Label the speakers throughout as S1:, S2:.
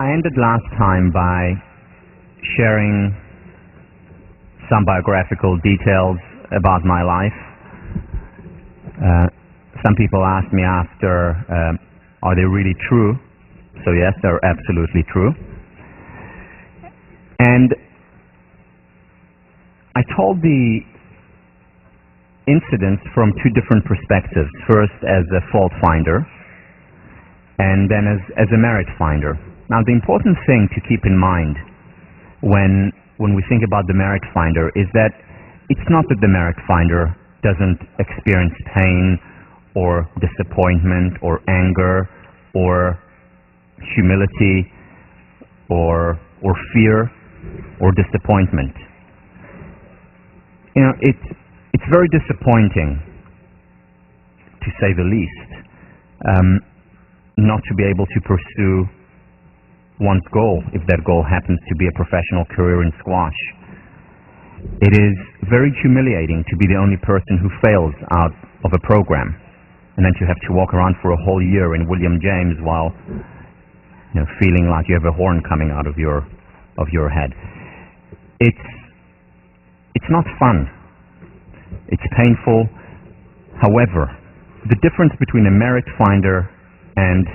S1: I ended last time by sharing some biographical details about my life. Some people asked me after, are they really true? So yes, they're absolutely true. And I told the incidents from two different perspectives. First as a fault finder, and then as a merit finder. Now the important thing to keep in mind when we think about the merit finder is that it's not that the merit finder doesn't experience pain or disappointment or anger or humility or fear or disappointment. You know, it's very disappointing, to say the least, not to be able to pursue one's goal, if that goal happens to be a professional career in squash. It is very humiliating to be the only person who fails out of a program, and then to have to walk around for a whole year in William James while, you know, feeling like you have a horn coming out of your head. It's not fun. It's painful. However, the difference between a merit finder and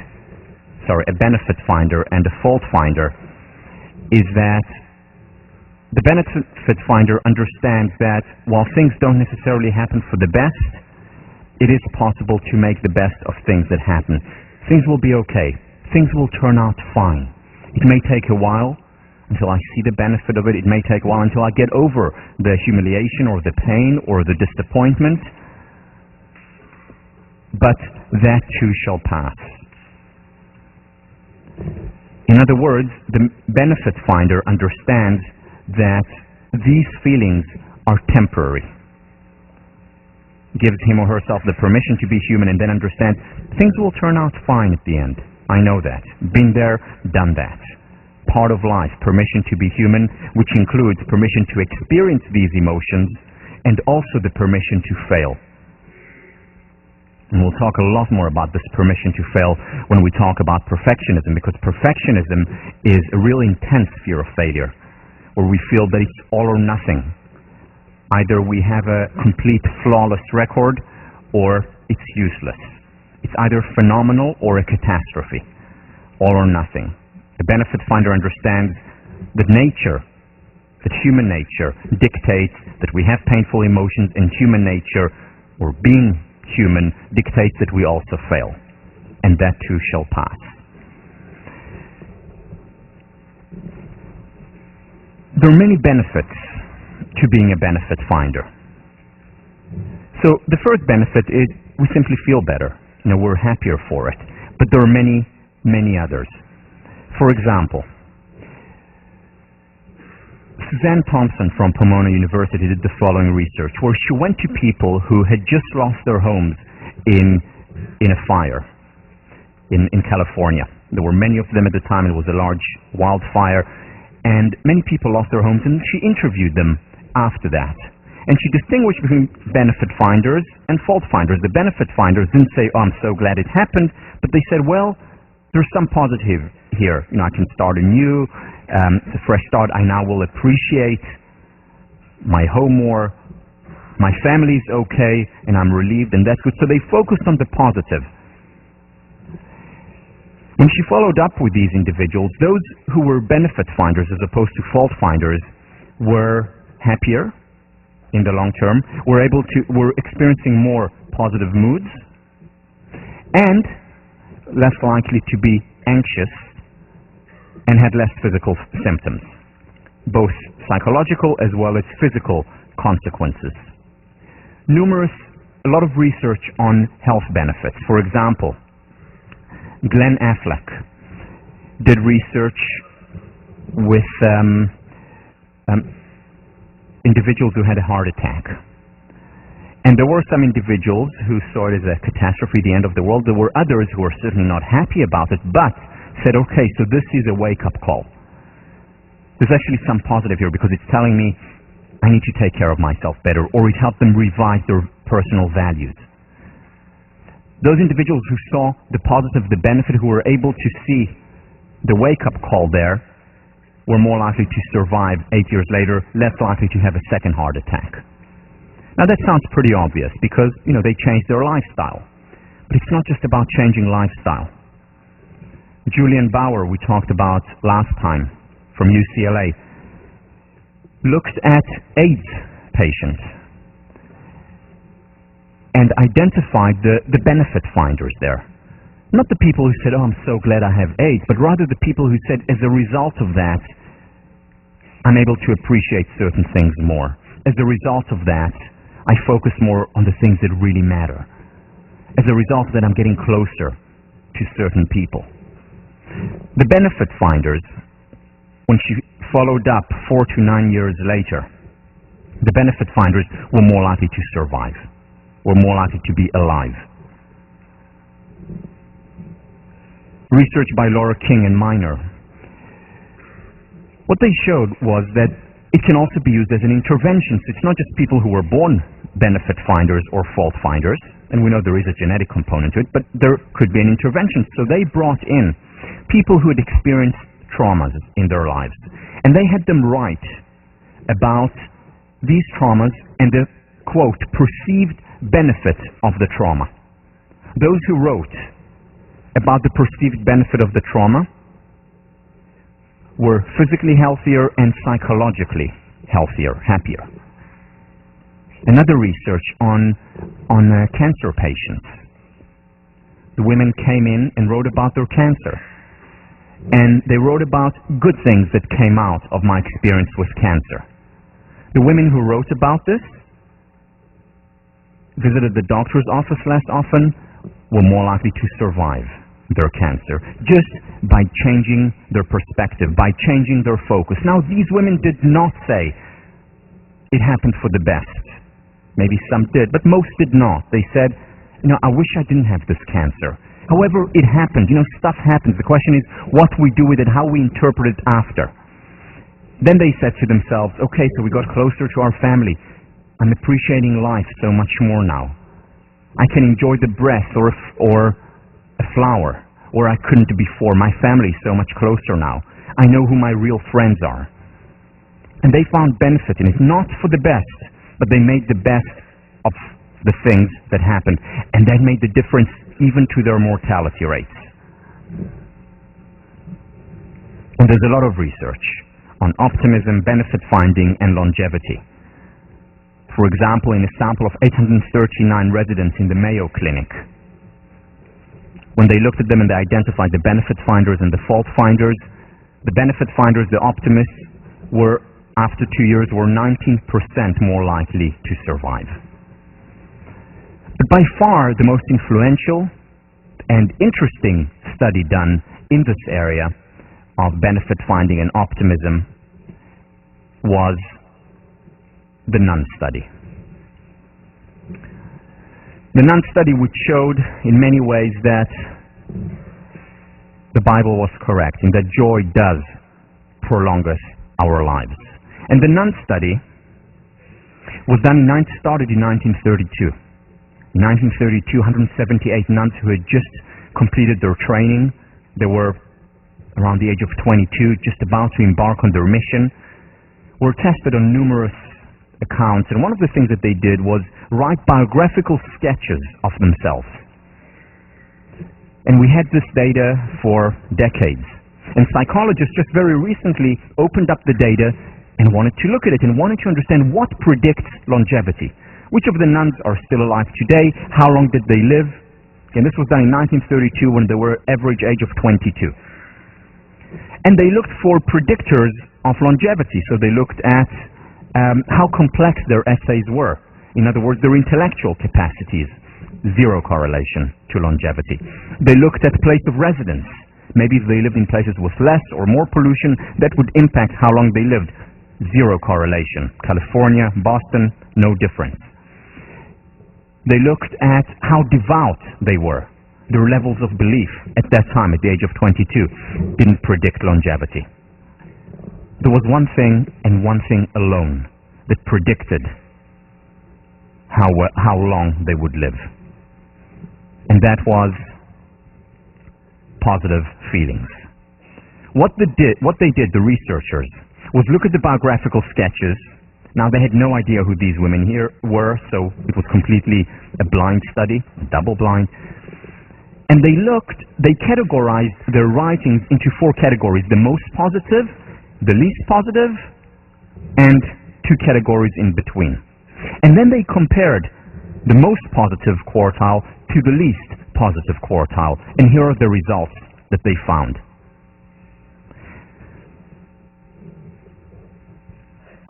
S1: a benefit finder and a fault finder is that the benefit finder understands that while things don't necessarily happen for the best, it is possible to make the best of things that happen. Things will be okay. Things will turn out fine. It may take a while until I see the benefit of it. It may take a while until I get over the humiliation or the pain or the disappointment. But that too shall pass. In other words, the benefit finder understands that these feelings are temporary. Gives him or herself the permission to be human, and then understands things will turn out fine at the end. I know that. Been there, done that. Part of life, permission to be human, which includes permission to experience these emotions and also the permission to fail. And we'll talk a lot more about this permission to fail when we talk about perfectionism, because perfectionism is a really intense fear of failure, where we feel that it's all or nothing. Either we have a complete flawless record or it's useless. It's either phenomenal or a catastrophe. All or nothing. The benefit finder understands that human nature dictates that we have painful emotions, and human nature, or being human, dictates that we also fail. And that too shall pass. There are many benefits to being a benefit finder. So the first benefit is we simply feel better. You know, we're happier for it. But there are many, many others. For example, Suzanne Thompson from Pomona University did the following research, where she went to people who had just lost their homes in a fire in California. There were many of them at the time. It was a large wildfire, and many people lost their homes, and she interviewed them after that. And she distinguished between benefit finders and fault finders. The benefit finders didn't say, oh, I'm so glad it happened, but they said, well, there's some positive here. You know, I can start anew. It's a fresh start. I now will appreciate my home more. My family's okay, and I'm relieved, and that's good. So they focused on the positive. When she followed up with these individuals, those who were benefit finders as opposed to fault finders were happier in the long term, were experiencing more positive moods, and less likely to be anxious, and had less physical symptoms, both psychological as well as physical consequences. A lot of research on health benefits. For example, Glenn Affleck did research with individuals who had a heart attack. And there were some individuals who saw it as a catastrophe, the end of the world. There were others who were certainly not happy about it, but said, okay, so this is a wake-up call. There's actually some positive here, because it's telling me I need to take care of myself better, or it helped them revise their personal values. Those individuals who saw the positive, the benefit, who were able to see the wake-up call there, were more likely to survive 8 years later, less likely to have a second heart attack. Now that sounds pretty obvious because, they changed their lifestyle. But it's not just about changing lifestyle. Julian Bauer, we talked about last time, from UCLA, looked at AIDS patients and identified the benefit finders there. Not the people who said, I'm so glad I have AIDS, but rather the people who said, as a result of that, I'm able to appreciate certain things more. As a result of that, I focus more on the things that really matter. As a result of that, I'm getting closer to certain people. The benefit finders, when she followed up 4 to 9 years later, the benefit finders were more likely to survive, were more likely to be alive. Research by Laura King and Miner. What they showed was that it can also be used as an intervention. So it's not just people who were born benefit finders or fault finders, and we know there is a genetic component to it, but there could be an intervention. So they brought in people who had experienced traumas in their lives, and they had them write about these traumas and the, quote, perceived benefit of the trauma. Those who wrote about the perceived benefit of the trauma were physically healthier and psychologically healthier, happier. Another research on cancer patients. The women came in and wrote about their cancer. And they wrote about good things that came out of my experience with cancer. The women who wrote about this visited the doctor's office less often, were more likely to survive their cancer, just by changing their perspective, by changing their focus. Now, these women did not say it happened for the best. Maybe some did, but most did not. They said, I wish I didn't have this cancer. However, it happened. Stuff happens. The question is what we do with it, how we interpret it after. Then they said to themselves, okay, so we got closer to our family. I'm appreciating life so much more now. I can enjoy the breath or a flower, or I couldn't before. My family is so much closer now. I know who my real friends are. And they found benefit in it, not for the best, but they made the best of the things that happened. And that made the difference even to their mortality rates. And there's a lot of research on optimism, benefit finding, and longevity. For example, in a sample of 839 residents in the Mayo Clinic, when they looked at them and they identified the benefit finders and the fault finders, the benefit finders, the optimists, were, after 2 years, were 19% more likely to survive. But by far the most influential and interesting study done in this area of benefit finding and optimism was the Nun study. The Nun study, which showed in many ways that the Bible was correct and that joy does prolong our lives. And the Nun study started in 1932. In 1932, 178 nuns who had just completed their training, they were around the age of 22, just about to embark on their mission, were tested on numerous accounts, and one of the things that they did was write biographical sketches of themselves. And we had this data for decades. And psychologists just very recently opened up the data and wanted to look at it and wanted to understand what predicts longevity. Which of the nuns are still alive today? How long did they live? And this was done in 1932 when they were average age of 22. And they looked for predictors of longevity. So they looked at how complex their essays were. In other words, their intellectual capacities. Zero correlation to longevity. They looked at place of residence. Maybe if they lived in places with less or more pollution, that would impact how long they lived. Zero correlation. California, Boston, no difference. They looked at how devout they were. Their levels of belief at that time, at the age of 22, didn't predict longevity. There was one thing and one thing alone that predicted how long they would live. And that was positive feelings. What they did, the researchers, was look at the biographical sketches. Now, they had no idea who these women here were, so it was completely a blind study, double blind. And they categorized their writings into 4 categories: the most positive, the least positive, and 2 categories in between. And then they compared the most positive quartile to the least positive quartile. And here are the results that they found.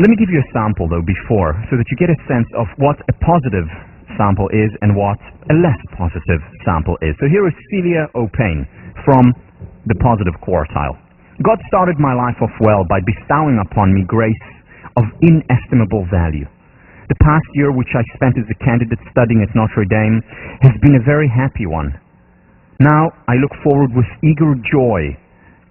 S1: Let me give you a sample, though, before, so that you get a sense of what a positive sample is and what a less positive sample is. So here is Celia O'Payne from the positive quartile. God started my life off well by bestowing upon me grace of inestimable value. The past year, which I spent as a candidate studying at Notre Dame, has been a very happy one. Now I look forward with eager joy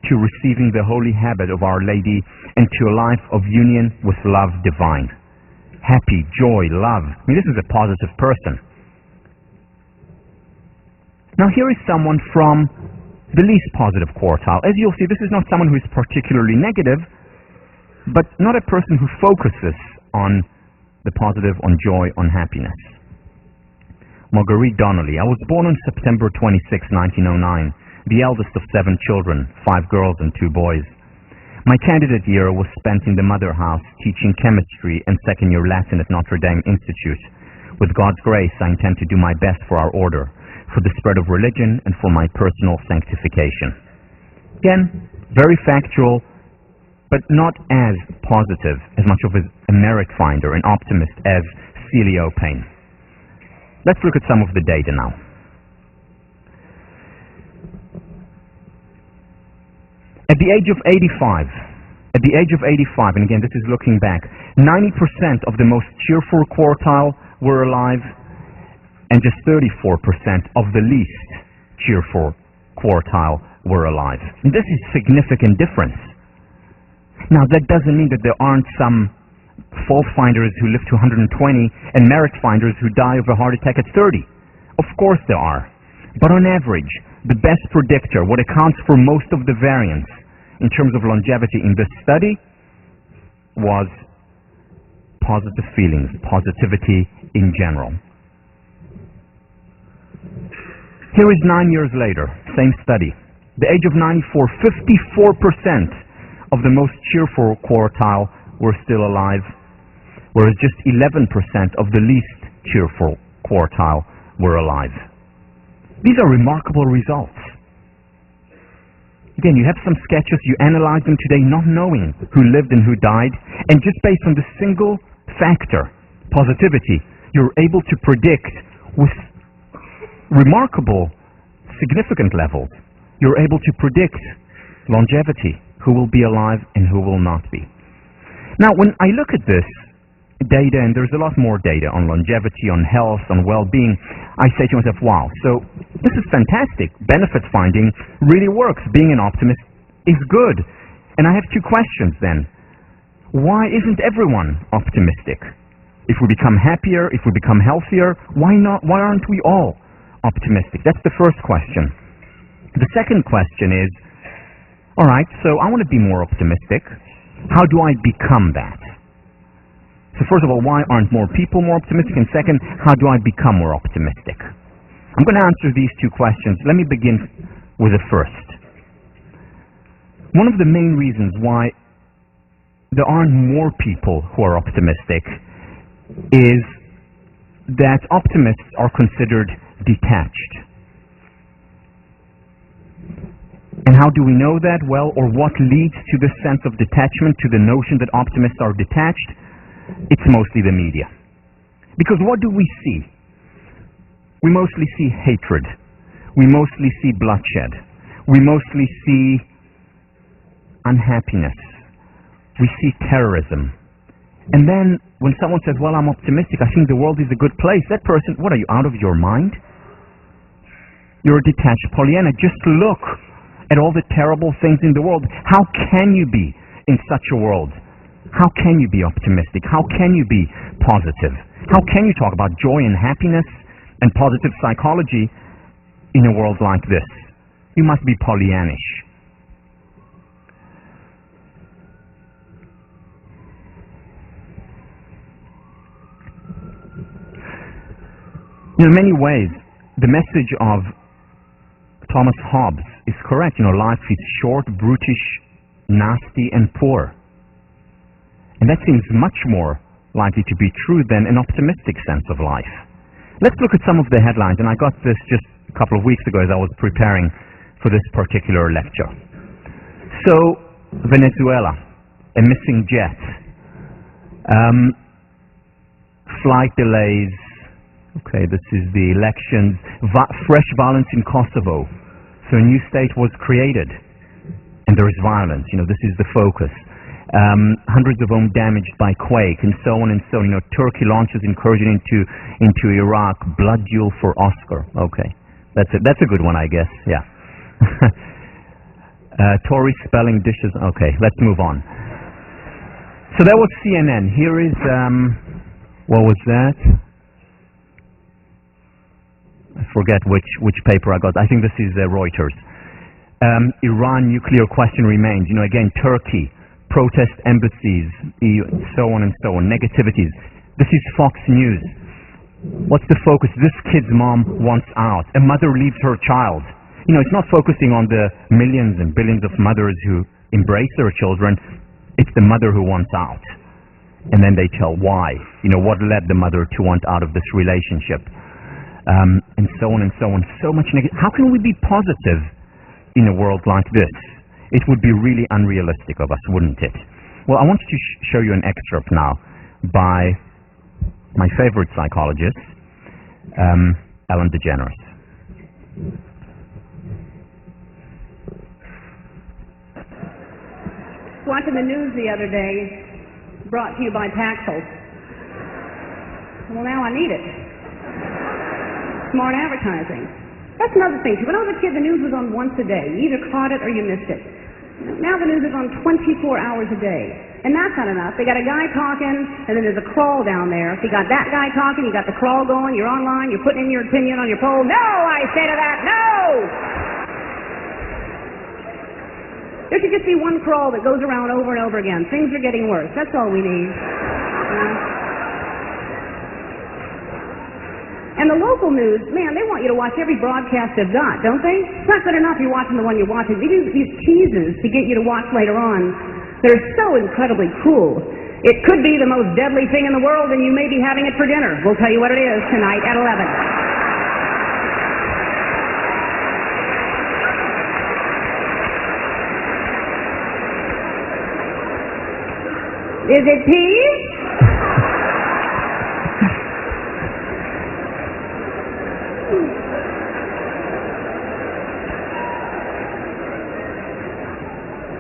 S1: to receiving the holy habit of Our Lady and to a life of union with love divine. Happy, joy, love. I mean, this is a positive person. Now here is someone from the least positive quartile. As you'll see, this is not someone who is particularly negative, but not a person who focuses on the positive, on joy, on happiness. Marguerite Donnelly. I was born on September 26, 1909. The eldest of 7 children, 5 girls and 2 boys. My candidate year was spent in the mother house teaching chemistry and second-year Latin at Notre Dame Institute. With God's grace, I intend to do my best for our order, for the spread of religion, and for my personal sanctification. Again, very factual, but not as positive, as much of a merit finder, an optimist as Celia O'Payne. Let's look at some of the data now. At the age of 85, and again, this is looking back, 90% of the most cheerful quartile were alive, and just 34% of the least cheerful quartile were alive. And this is significant difference. Now, that doesn't mean that there aren't some fault finders who live to 120 and merit finders who die of a heart attack at 30. Of course there are. But on average, the best predictor, what accounts for most of the variance in terms of longevity in this study, was positive feelings, positivity in general. Here is 9 years later, same study. The age of 94, 54% of the most cheerful quartile were still alive, whereas just 11% of the least cheerful quartile were alive. These are remarkable results. Again, you have some sketches, you analyze them today not knowing who lived and who died, and just based on the single factor, positivity, you're able to predict with remarkable, significant levels, you're able to predict longevity, who will be alive and who will not be. Now, when I look at this data, and there's a lot more data on longevity, on health, on well-being, I say to myself, wow, so this is fantastic. Benefit finding really works. Being an optimist is good. And I have 2 questions then. Why isn't everyone optimistic? If we become happier, if we become healthier, why not? Why aren't we all optimistic? That's the first question. The second question is, all right, so I want to be more optimistic. How do I become that? So first of all, why aren't more people more optimistic? And second, how do I become more optimistic? I'm going to answer these 2 questions. Let me begin with the first. One of the main reasons why there aren't more people who are optimistic is that optimists are considered detached. And how do we know that? Well, or what leads to this sense of detachment, to the notion that optimists are detached? It's mostly the media. Because what do we see? We mostly see hatred. We mostly see bloodshed. We mostly see unhappiness. We see terrorism. And then when someone says, well, I'm optimistic, I think the world is a good place, that person, what are you, out of your mind? You're a detached Pollyanna. Just look at all the terrible things in the world. How can you be in such a world? How can you be optimistic? How can you be positive? How can you talk about joy and happiness and positive psychology in a world like this? You must be Pollyannish. In many ways, the message of Thomas Hobbes is correct. Life is short, brutish, nasty, and poor. And that seems much more likely to be true than an optimistic sense of life. Let's look at some of the headlines, and I got this just a couple of weeks ago as I was preparing for this particular lecture. So, Venezuela, a missing jet, flight delays, okay, this is the elections, fresh violence in Kosovo. So a new state was created, and there is violence. This is the focus. Hundreds of homes damaged by quake, and so on and so on. Turkey launches incursion into Iraq. Blood duel for Oscar. Okay, that's it. That's a good one, I guess. Yeah. Tory spelling dishes. Okay, let's move on. So that was CNN. Here is what was that? I forget which paper I got. I think this is Reuters. Iran nuclear question remains. Again, Turkey, protest embassies, so on and so on, negativities. This is Fox News. What's the focus? This kid's mom wants out. A mother leaves her child. It's not focusing on the millions and billions of mothers who embrace their children. It's the mother who wants out. And then they tell why. What led the mother to want out of this relationship. And so on and so on. So much negative. How can we be positive in a world like this? It would be really unrealistic of us, wouldn't it? Well, I want to show you an excerpt now by my favorite psychologist, Ellen DeGeneres.
S2: Watching the news the other day, brought to you by Paxil. Well, now I need it. Smart advertising. That's another thing. When I was a kid, the news was on once a day. You either caught it or you missed it. Now the news is on 24 hours a day. And that's not enough. They got a guy talking, and then there's a crawl down there. If you got that guy talking, you got the crawl going, you're online, you're putting in your opinion on your poll. No, I say to that, no! There should just be one crawl that goes around over and over again. Things are getting worse. That's all we need. And the local news, man, they want you to watch every broadcast they've got, don't they? It's not good enough you're watching the one you're watching. They do these teases to get you to watch later on. They're so incredibly cruel. It could be the most deadly thing in the world, and you may be having it for dinner. We'll tell you what it is tonight at 11. Is it peas?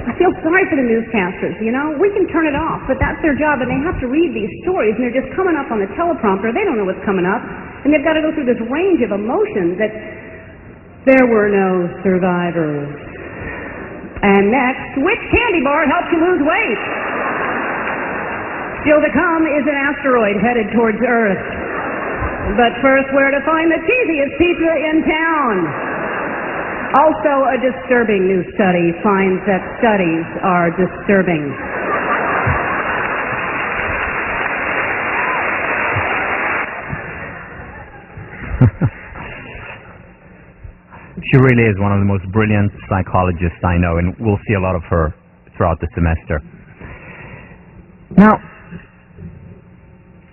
S2: I feel sorry for the newscasters, We can turn it off, but that's their job, and they have to read these stories, and they're just coming up on the teleprompter. They don't know what's coming up, and they've got to go through this range of emotions that there were no survivors. And next, which candy bar helps you lose weight? Still to come is an asteroid headed towards Earth. But first, where to find the cheesiest pizza in town? Also, a disturbing new study finds that studies are disturbing.
S1: She really is one of the most brilliant psychologists I know, and we'll see a lot of her throughout the semester. Now,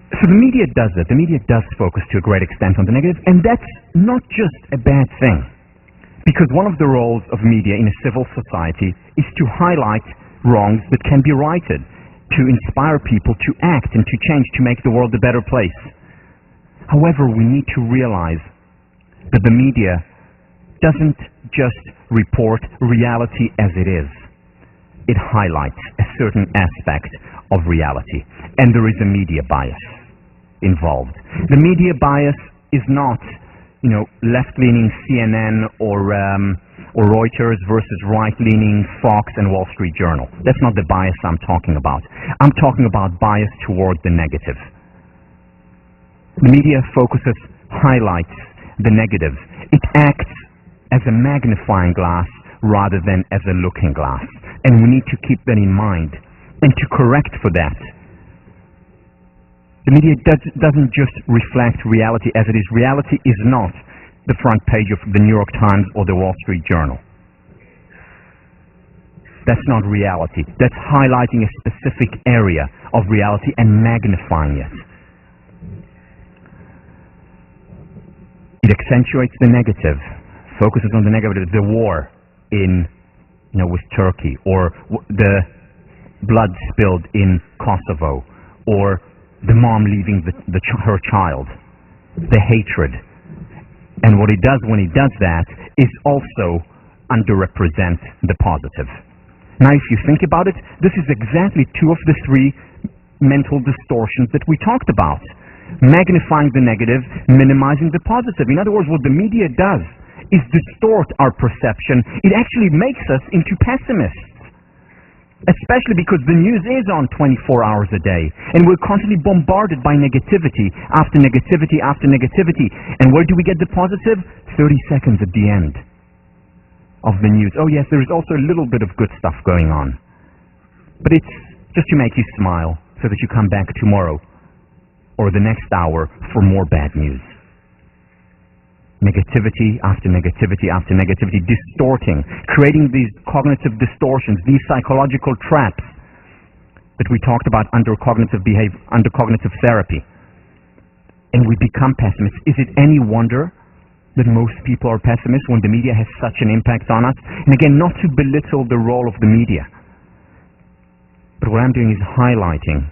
S1: so the media does it. The media does focus to a great extent on the negative, and that's not just a bad thing. Because one of the roles of media in a civil society is to highlight wrongs that can be righted, to inspire people to act and to change, to make the world a better place. However, we need to realize that the media doesn't just report reality as it is. It highlights a certain aspect of reality, and there is a media bias involved. The media bias is not left-leaning CNN or Reuters versus right-leaning Fox and Wall Street Journal. That's not the bias I'm talking about. I'm talking about bias toward the negative. The media focuses, highlights the negative. It acts as a magnifying glass rather than as a looking glass. And we need to keep that in mind. And to correct for that, The media doesn't just reflect reality as it is. Reality is not the front page of the New York Times or the Wall Street Journal. That's not reality. That's highlighting a specific area of reality and magnifying it. It accentuates the negative, focuses on the negative, the war with Turkey, or the blood spilled in Kosovo, or the mom leaving her child, the hatred. And what he does when he does that is also underrepresent the positive. Now, if you think about it, this is exactly two of the three mental distortions that we talked about. Magnifying the negative, minimizing the positive. In other words, what the media does is distort our perception. It actually makes us into pessimists. Especially because the news is on 24 hours a day, and we're constantly bombarded by negativity after negativity after negativity. And where do we get the positive? 30 seconds at the end of the news. Oh yes, there is also a little bit of good stuff going on. But it's just to make you smile so that you come back tomorrow or the next hour for more bad news. Negativity after negativity after negativity, distorting, creating these cognitive distortions, these psychological traps that we talked about under cognitive therapy. And we become pessimists. Is it any wonder that most people are pessimists when the media has such an impact on us? And again, not to belittle the role of the media, but what I'm doing is highlighting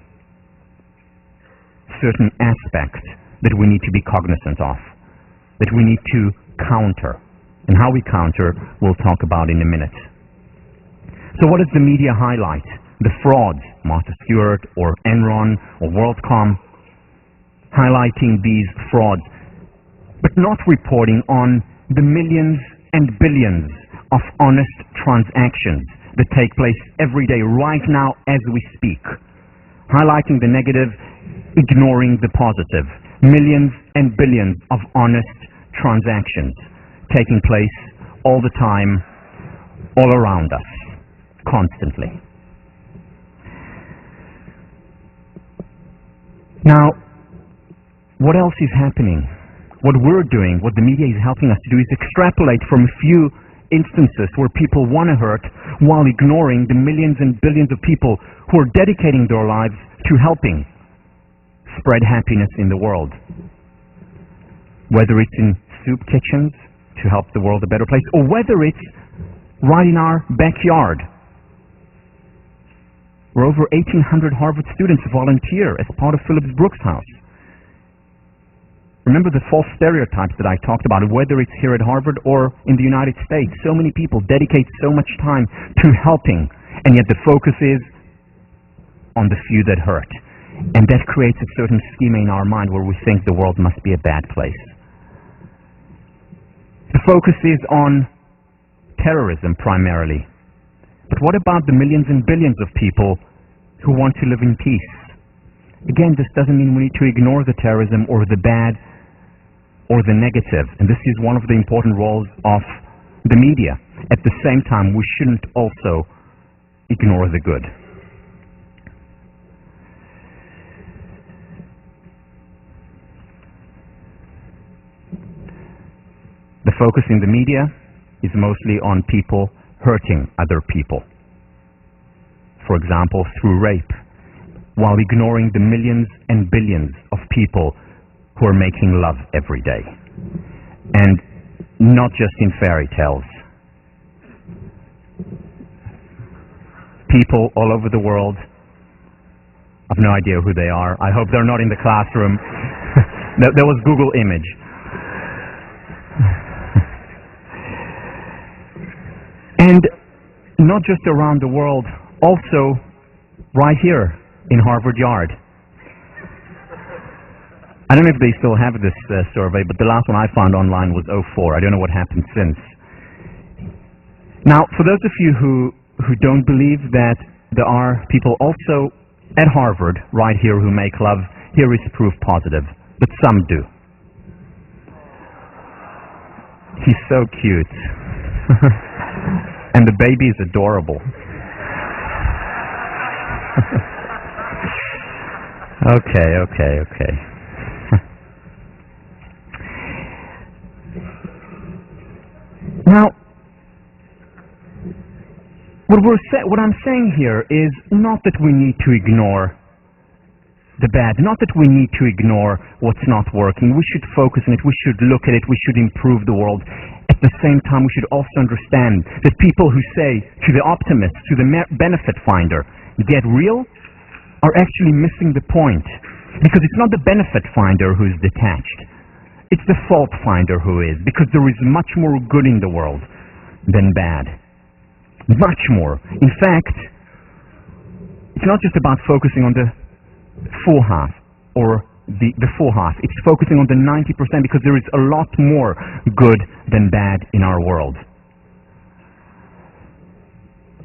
S1: certain aspects that we need to be cognizant of, that we need to counter. And how we counter, we'll talk about in a minute. So what does the media highlight? The frauds, Martha Stewart or Enron or WorldCom, highlighting these frauds, but not reporting on the millions and billions of honest transactions that take place every day, right now as we speak. Highlighting the negative, ignoring the positive. Millions and billions of honest transactions taking place all the time, all around us, constantly. Now, what else is happening? What we're doing, what the media is helping us to do, is extrapolate from a few instances where people want to hurt while ignoring the millions and billions of people who are dedicating their lives to helping spread happiness in the world. Whether it's in soup kitchens to help the world a better place, or whether it's right in our backyard, where over 1,800 Harvard students volunteer as part of Phillips Brooks House. Remember the false stereotypes that I talked about, whether it's here at Harvard or in the United States. So many people dedicate so much time to helping, and yet the focus is on the few that hurt. And that creates a certain schema in our mind where we think the world must be a bad place. The focus is on terrorism primarily. But what about the millions and billions of people who want to live in peace? Again, this doesn't mean we need to ignore the terrorism or the bad or the negative. And this is one of the important roles of the media. At the same time, we shouldn't also ignore the good. The focus in the media is mostly on people hurting other people. For example, through rape, while ignoring the millions and billions of people who are making love every day. And not just in fairy tales. People all over the world, I've no idea who they are. I hope they're not in the classroom. There was Google image. And not just around the world, also right here in Harvard Yard. I don't know if they still have this survey, but the last one I found online was 2004. I don't know what happened since. Now, for those of you who don't believe that there are people also at Harvard right here who make love, here is proof positive, but some do. He's so cute. And the baby is adorable. Okay. Now, what I'm saying here is not that we need to ignore the bad, not that we need to ignore what's not working. We should focus on it, we should look at it, we should improve the world. At the same time, we should also understand that people who say to the optimist, to the benefit finder, get real, are actually missing the point. Because it's not the benefit finder who is detached. It's the fault finder who is. Because there is much more good in the world than bad. Much more. In fact, it's not just about focusing on the full half or the full half. It's focusing on the 90% because there is a lot more good than bad in our world.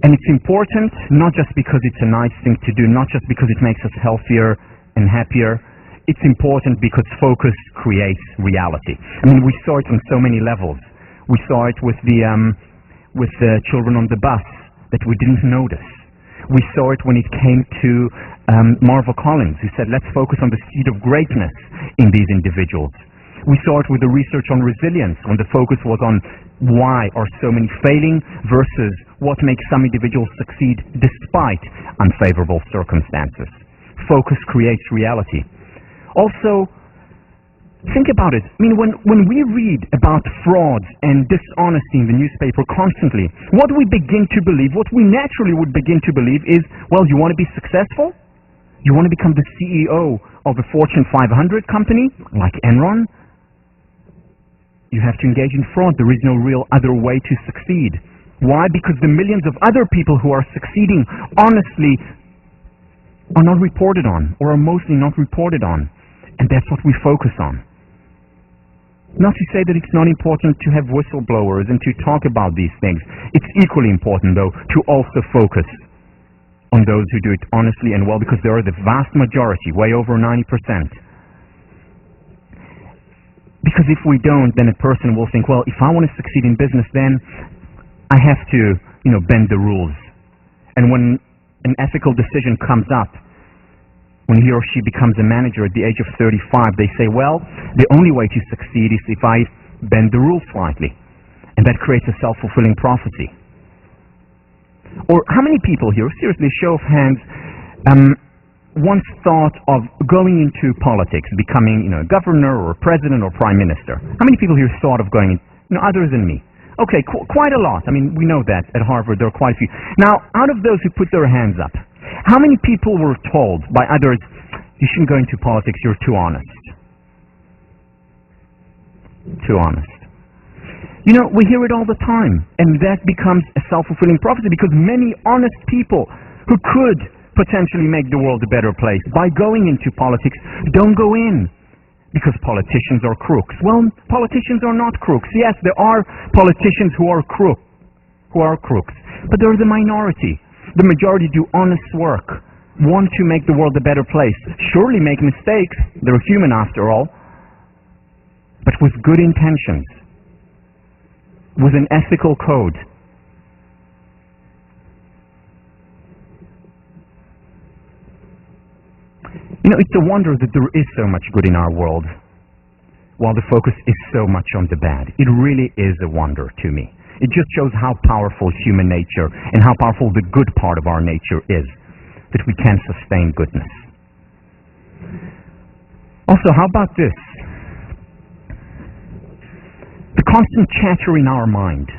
S1: And it's important not just because it's a nice thing to do, not just because it makes us healthier and happier. It's important because focus creates reality. I mean, we saw it on so many levels. We saw it with the children on the bus that we didn't notice. We saw it when it came to Marva Collins, who said, let's focus on the seed of greatness in these individuals. We saw it with the research on resilience, when the focus was on why are so many failing versus what makes some individuals succeed despite unfavorable circumstances. Focus creates reality. Also, think about it. I mean, when we read about frauds and dishonesty in the newspaper constantly, what we begin to believe, what we naturally would begin to believe is, well, you want to be successful? You want to become the CEO of a Fortune 500 company like Enron? You have to engage in fraud. There is no real other way to succeed. Why? Because the millions of other people who are succeeding honestly are not reported on, or are mostly not reported on. And that's what we focus on. Not to say that it's not important to have whistleblowers and to talk about these things. It's equally important, though, to also focus on those who do it honestly and well, because they are the vast majority, way over 90%. Because if we don't, then a person will think, well, if I want to succeed in business, then I have to, bend the rules. And when an ethical decision comes up, when he or she becomes a manager at the age of 35, they say, well, the only way to succeed is if I bend the rules slightly. And that creates a self-fulfilling prophecy. Or how many people here, seriously, show of hands, once thought of going into politics, becoming, a governor or a president or prime minister? How many people here thought of going, other than me? Okay, quite a lot. I mean, we know that at Harvard there are quite a few. Now, out of those who put their hands up, how many people were told by others, you shouldn't go into politics, you're too honest? Too honest. We hear it all the time, and that becomes a self-fulfilling prophecy because many honest people who could potentially make the world a better place by going into politics don't go in because politicians are crooks. Well, politicians are not crooks. Yes, there are politicians who are crooks, but they're the minority. The majority do honest work, want to make the world a better place, surely make mistakes, they're human after all, but with good intentions, with an ethical code. It's a wonder that there is so much good in our world, while the focus is so much on the bad. It really is a wonder to me. It just shows how powerful human nature and how powerful the good part of our nature is, that we can sustain goodness. Also, how about this? The constant chatter in our mind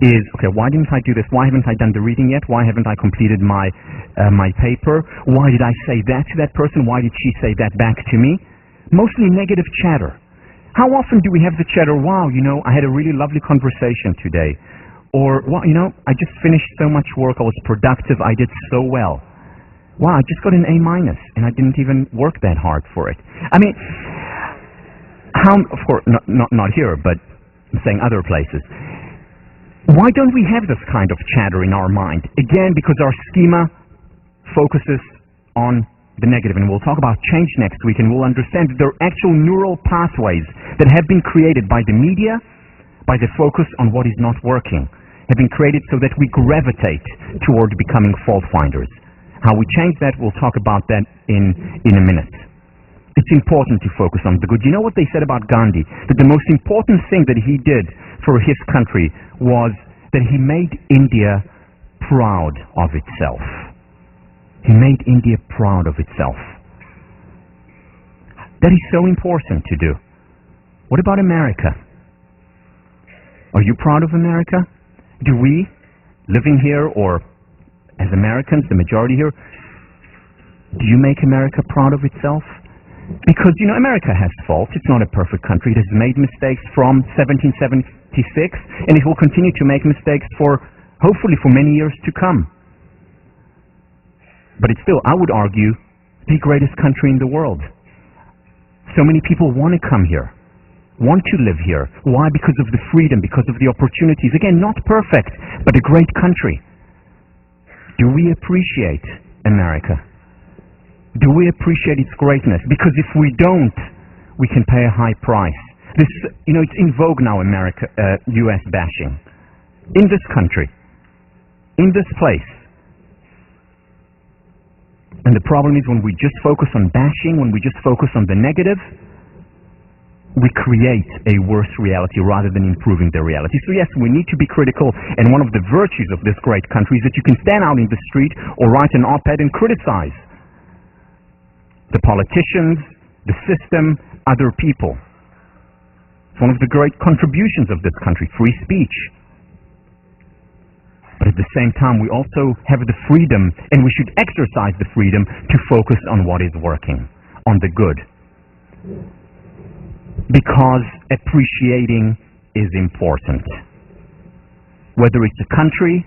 S1: is, okay, why didn't I do this? Why haven't I done the reading yet? Why haven't I completed my paper? Why did I say that to that person? Why did she say that back to me? Mostly negative chatter. How often do we have the chatter, wow, I had a really lovely conversation today. Or, well, I just finished so much work, I was productive, I did so well. Wow, I just got an A-, and I didn't even work that hard for it. I mean, of course, not here, but I'm saying other places. Why don't we have this kind of chatter in our mind? Again, because our schema focuses on the negative, and we'll talk about change next week, and we'll understand that there are actual neural pathways that have been created by the media, by the focus on what is not working, have been created so that we gravitate toward becoming fault finders. How we change that, we'll talk about that in a minute. It's important to focus on the good. You know what they said about Gandhi? That the most important thing that he did for his country was that he made India proud of itself. He made India proud of itself. That is so important to do. What about America? Are you proud of America? Do we, living here, or as Americans, the majority here, do you make America proud of itself? Because, you know, America has faults. It's not a perfect country. It has made mistakes from 1776, and it will continue to make mistakes hopefully for many years to come. But it's still, I would argue, the greatest country in the world. So many people want to come here, want to live here. Why? Because of the freedom, because of the opportunities. Again, not perfect, but a great country. Do we appreciate America? Do we appreciate its greatness? Because if we don't, we can pay a high price. This, you know, it's in vogue now, U.S. bashing. In this country, in this place. And the problem is when we just focus on bashing, when we just focus on the negative, we create a worse reality rather than improving the reality. So yes, we need to be critical, and one of the virtues of this great country is that you can stand out in the street or write an op-ed and criticize the politicians, the system, other people. It's one of the great contributions of this country, free speech. But at the same time, we also have the freedom, and we should exercise the freedom to focus on what is working, on the good. Because appreciating is important. Whether it's a country,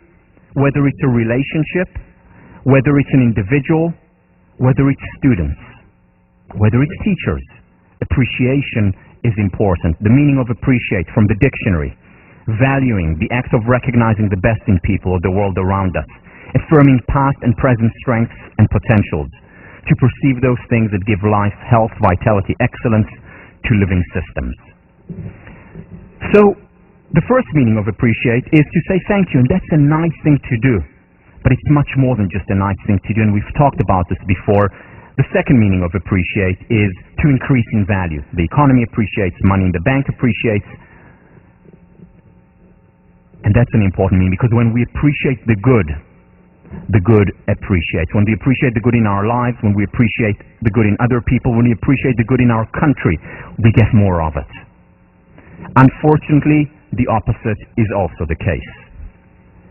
S1: whether it's a relationship, whether it's an individual, whether it's students, whether it's teachers, appreciation is important. The meaning of appreciate from the dictionary: valuing, the act of recognizing the best in people or the world around us, affirming past and present strengths and potentials, to perceive those things that give life, health, vitality, excellence to living systems. So, the first meaning of appreciate is to say thank you, and that's a nice thing to do. But it's much more than just a nice thing to do, and we've talked about this before. The second meaning of appreciate is to increase in value. The economy appreciates, money in the bank appreciates. And that's an important meaning, because when we appreciate the good appreciates. When we appreciate the good in our lives, when we appreciate the good in other people, when we appreciate the good in our country, we get more of it. Unfortunately, the opposite is also the case.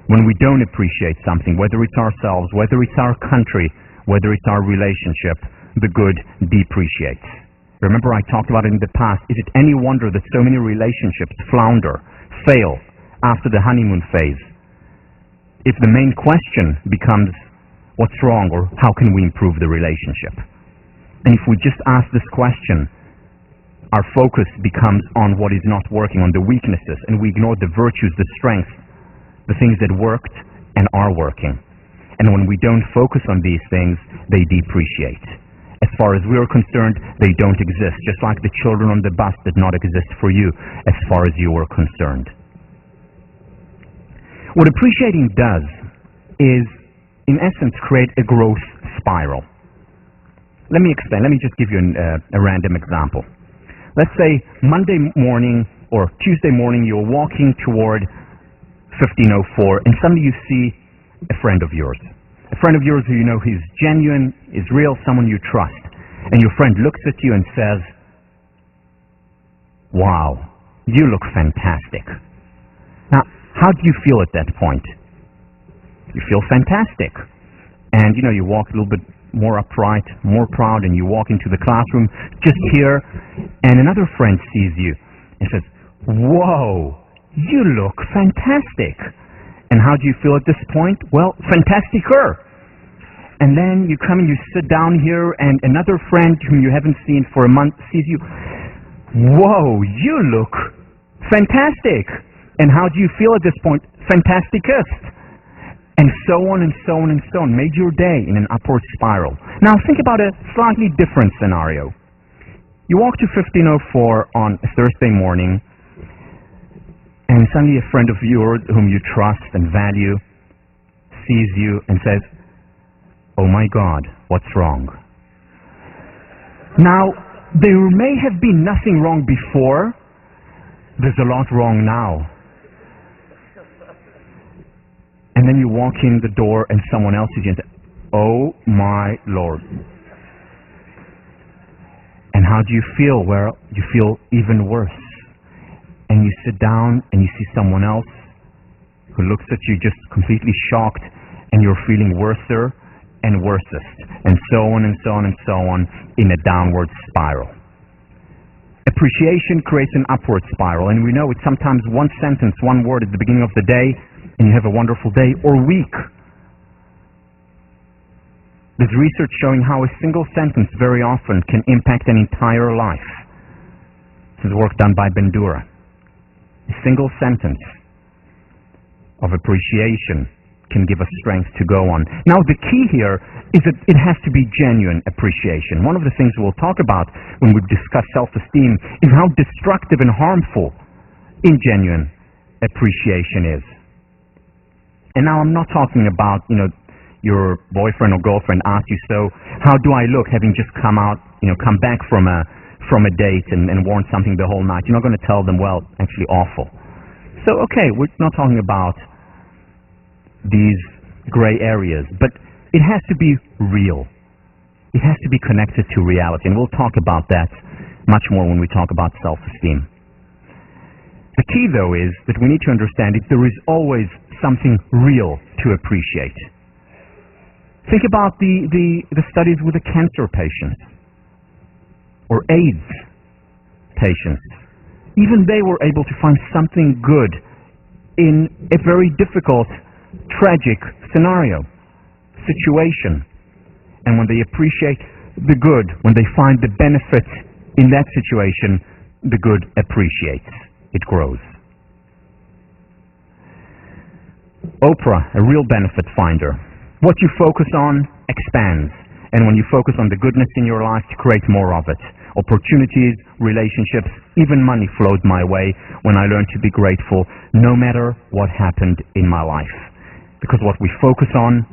S1: When we don't appreciate something, whether it's ourselves, whether it's our country, whether it's our relationship, the good depreciates. Remember, I talked about it in the past. Is it any wonder that so many relationships flounder, fail after the honeymoon phase? If the main question becomes, what's wrong, or how can we improve the relationship? And if we just ask this question, our focus becomes on what is not working, on the weaknesses, and we ignore the virtues, the strengths, the things that worked and are working. And when we don't focus on these things, they depreciate. As far as we are concerned, they don't exist, just like the children on the bus did not exist for you as far as you were concerned. What appreciating does is, in essence, create a growth spiral. Let me explain. Let me just give you a random example. Let's say Monday morning or Tuesday morning you're walking toward 1504 and suddenly you see a friend of yours. A friend of yours who you know is genuine, is real, someone you trust. And your friend looks at you and says, "Wow, you look fantastic." Now, how do you feel at that point? You feel fantastic. And, you know, you walk a little bit more upright, more proud, and you walk into the classroom just here, and another friend sees you and says, "Whoa, you look fantastic." And how do you feel at this point? Well, fantasticer. And then you come and you sit down here, and another friend whom you haven't seen for a month sees you, "Whoa, you look fantastic." And how do you feel at this point? Fantasticest. And so on and so on and so on. Made your day in an upward spiral. Now think about a slightly different scenario. You walk to 1504 on a Thursday morning, and suddenly a friend of yours whom you trust and value sees you and says, oh my God, what's wrong? Now, there may have been nothing wrong before, there's a lot wrong now. And then you walk in the door and someone else is in, oh my Lord. And how do you feel? Well, you feel even worse. And you sit down and you see someone else who looks at you just completely shocked, and you're feeling worser and worsest, and so on and so on and so on, in a downward spiral. Appreciation creates an upward spiral, and we know it's sometimes one sentence, one word at the beginning of the day, and you have a wonderful day or week. There's research showing how a single sentence very often can impact an entire life. This is work done by Bandura. A single sentence of appreciation can give us strength to go on. Now, the key here is that it has to be genuine appreciation. One of the things we'll talk about when we discuss self-esteem is how destructive and harmful ingenuine appreciation is. And now I'm not talking about, your boyfriend or girlfriend asks you, so how do I look, having just come back from a date and worn something the whole night. You're not going to tell them, well, actually awful. So, okay, we're not talking about these gray areas, but it has to be real. It has to be connected to reality, and we'll talk about that much more when we talk about self-esteem. The key, though, is that we need to understand that there is always something real to appreciate. Think about the studies with the cancer patients or AIDS patients. Even they were able to find something good in a very difficult, tragic situation. And when they appreciate the good, when they find the benefit in that situation, the good appreciates. It grows. Oprah, a real benefit finder. What you focus on expands. And when you focus on the goodness in your life, to create more of it. Opportunities, relationships, even money flowed my way when I learned to be grateful no matter what happened in my life. Because what we focus on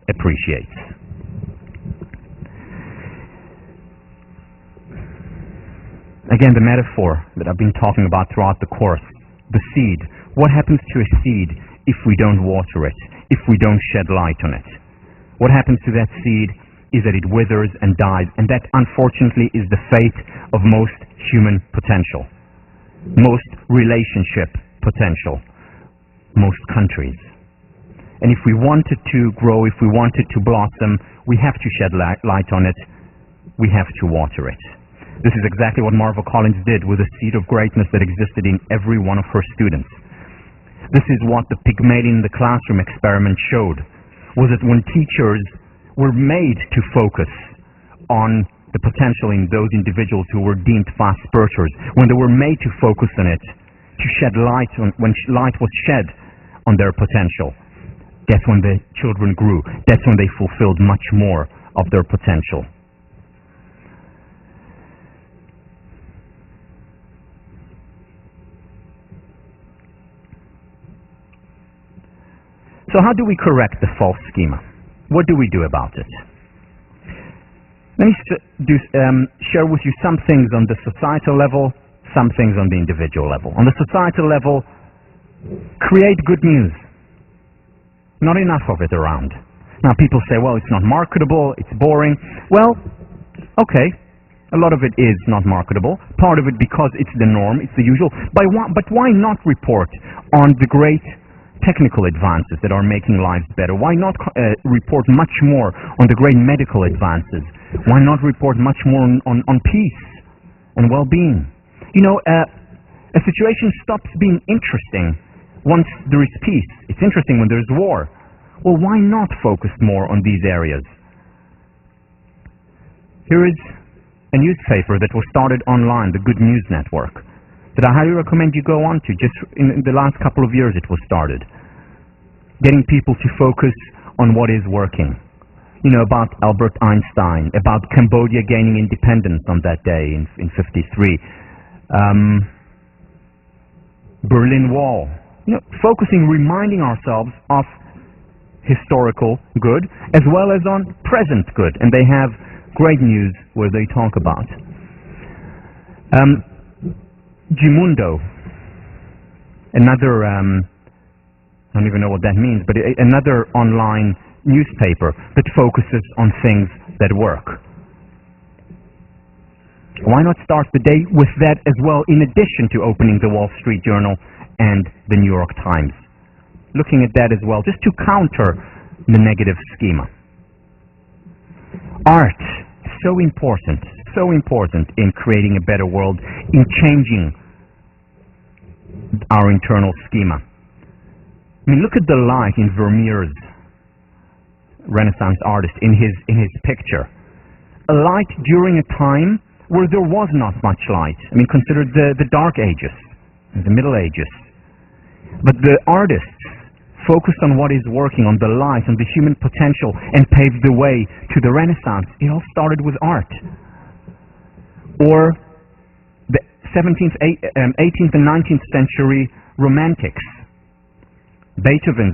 S1: appreciates. Again, the metaphor that I've been talking about throughout the course, the seed. What happens to a seed if we don't water it, if we don't shed light on it? What happens to that seed is that it withers and dies, and that unfortunately is the fate of most human potential, most relationship potential, most countries. And if we wanted to grow, if we wanted to blossom, we have to shed light on it, we have to water it. This is exactly what Marva Collins did with the seed of greatness that existed in every one of her students. This is what the Pygmalion in the classroom experiment showed, was that when teachers were made to focus on the potential in those individuals who were deemed fast spurters, when they were made to focus on it, to shed light on, when light was shed on their potential, that's when the children grew. That's when they fulfilled much more of their potential. So how do we correct the false schema? What do we do about it? Let me share with you some things on the societal level, some things on the individual level. On the societal level, create good news. Not enough of it around. Now people say, well, it's not marketable, it's boring. Well, okay, a lot of it is not marketable. Part of it because it's the norm, it's the usual. But why not report on the great technical advances that are making lives better? Why not report much more on the great medical advances? Why not report much more on peace and well-being? A situation stops being interesting once there is peace. It's interesting when there's war. Well, why not focus more on these areas? Here is a newspaper that was started online, the Good News Network, that I highly recommend you go on to. Just in the last couple of years it was started. Getting people to focus on what is working. About Albert Einstein, about Cambodia gaining independence on that day in 1953. Berlin Wall. Focusing, reminding ourselves of historical good as well as on present good, and they have great news where they talk about. Gimundo, another, I don't even know what that means, but another online newspaper that focuses on things that work. Why not start the day with that as well, in addition to opening the Wall Street Journal and the New York Times? Looking at that as well, just to counter the negative schema. Art, so important in creating a better world, in changing our internal schema. I mean, look at the light in Vermeer's Renaissance artist in his picture. A light during a time where there was not much light. I mean, consider the Dark Ages, the Middle Ages. But the artists focused on what is working, on the light, on the human potential, and paved the way to the Renaissance. It all started with art. Or the 17th, 18th and 19th century romantics. Beethoven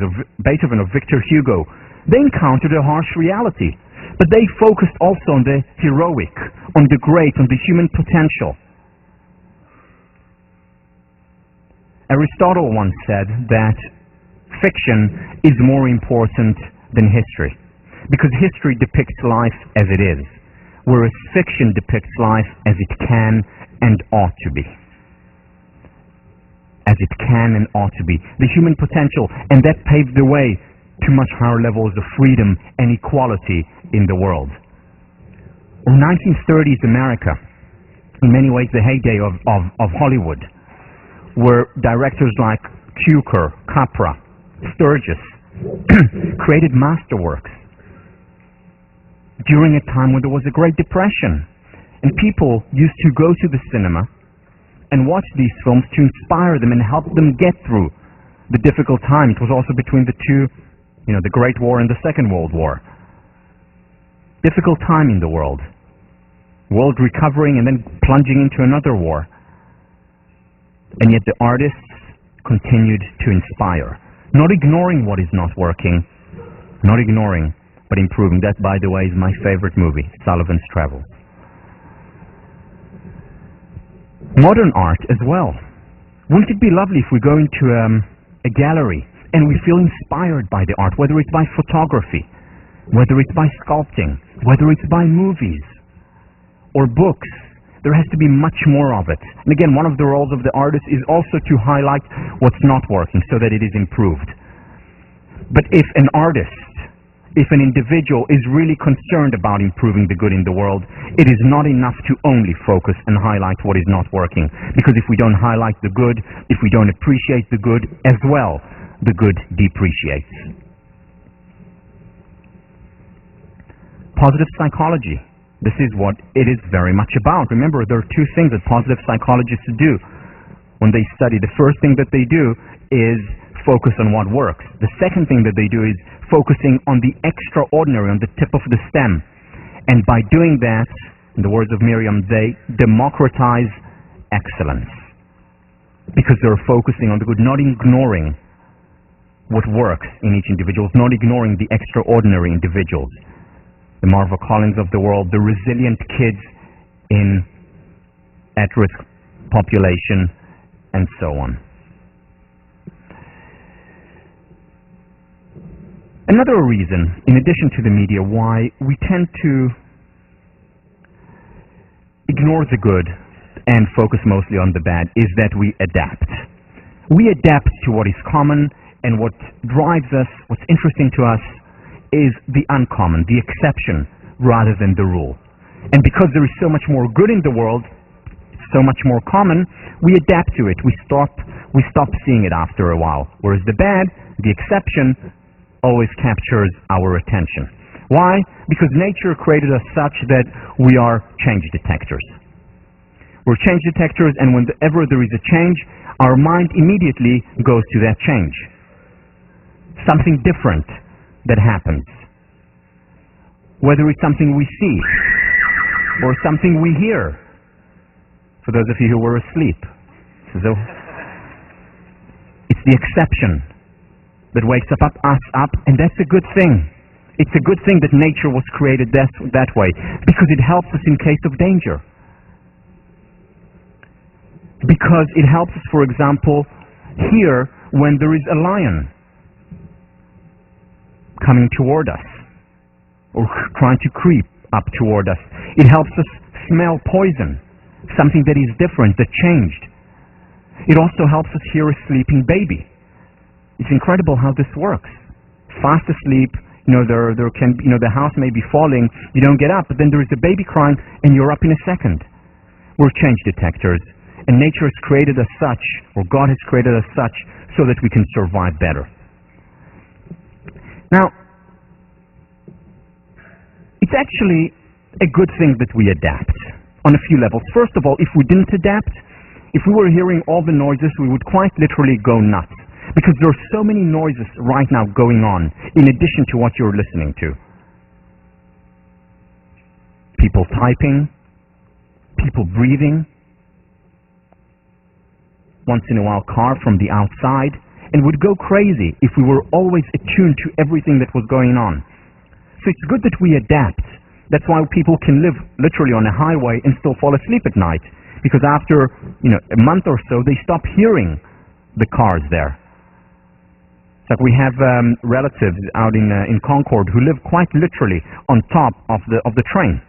S1: or Victor Hugo, they encountered a harsh reality, but they focused also on the heroic, on the great, on the human potential. Aristotle once said that fiction is more important than history, because history depicts life as it is, whereas fiction depicts life as it can and ought to be. As it can and ought to be. The human potential, and that paved the way to much higher levels of freedom and equality in the world. Or 1930s America, in many ways the heyday of Hollywood, where directors like Cukor, Capra, Sturgis created masterworks during a time when there was a Great Depression, and people used to go to the cinema and watch these films to inspire them and help them get through the difficult time. It was also between the two, the Great War and the Second World War. Difficult time in the world. World recovering and then plunging into another war. And yet the artists continued to inspire. Not ignoring what is not working. Not ignoring, but improving. That, by the way, is my favorite movie, Sullivan's Travels. Modern art as well. Wouldn't it be lovely if we go into a gallery and we feel inspired by the art, whether it's by photography, whether it's by sculpting, whether it's by movies or books? There has to be much more of it. And again, one of the roles of the artist is also to highlight what's not working so that it is improved. But if an artist, if an individual is really concerned about improving the good in the world, it is not enough to only focus and highlight what is not working. Because if we don't highlight the good, if we don't appreciate the good as well, the good depreciates. Positive psychology. This is what it is very much about. Remember, there are two things that positive psychologists do when they study. The first thing that they do is focus on what works. The second thing that they do is focusing on the extraordinary, on the tip of the stem. And by doing that, in the words of Miriam, they democratize excellence. Because they're focusing on the good, not ignoring what works in each individual, not ignoring the extraordinary individuals. The Marva Collins of the world, the resilient kids in at-risk population, and so on. Another reason, in addition to the media, why we tend to ignore the good and focus mostly on the bad is that we adapt. We adapt to what is common, and what drives us, what's interesting to us, is the uncommon, the exception, rather than the rule. And because there is so much more good in the world, so much more common, we adapt to it. We stop seeing it after a while. Whereas the bad, the exception, always captures our attention. Why? Because nature created us such that we are change detectors. We're change detectors, and whenever there is a change, our mind immediately goes to that change. Something different that happens. Whether it's something we see or something we hear. For those of you who were asleep. So it's the exception that wakes us up, and that's a good thing. It's a good thing that nature was created that way, because it helps us in case of danger. Because it helps us, for example, here when there is a lion coming toward us or trying to creep up toward us. It helps us smell poison, something that is different, that changed. It also helps us hear a sleeping baby. It's incredible how this works. Fast asleep, there can be, the house may be falling, you don't get up, but then there is a baby crying and you're up in a second. We're change detectors, and nature has created us such, or God has created us such, so that we can survive better. Now, it's actually a good thing that we adapt on a few levels. First of all, if we didn't adapt, if we were hearing all the noises, we would quite literally go nuts. Because there are so many noises right now going on, in addition to what you're listening to. People typing, people breathing, once in a while car from the outside, and would go crazy if we were always attuned to everything that was going on. So it's good that we adapt. That's why people can live literally on a highway and still fall asleep at night. Because after a month or so, they stop hearing the cars there. It's like we have relatives out in Concord who live quite literally on top of the train.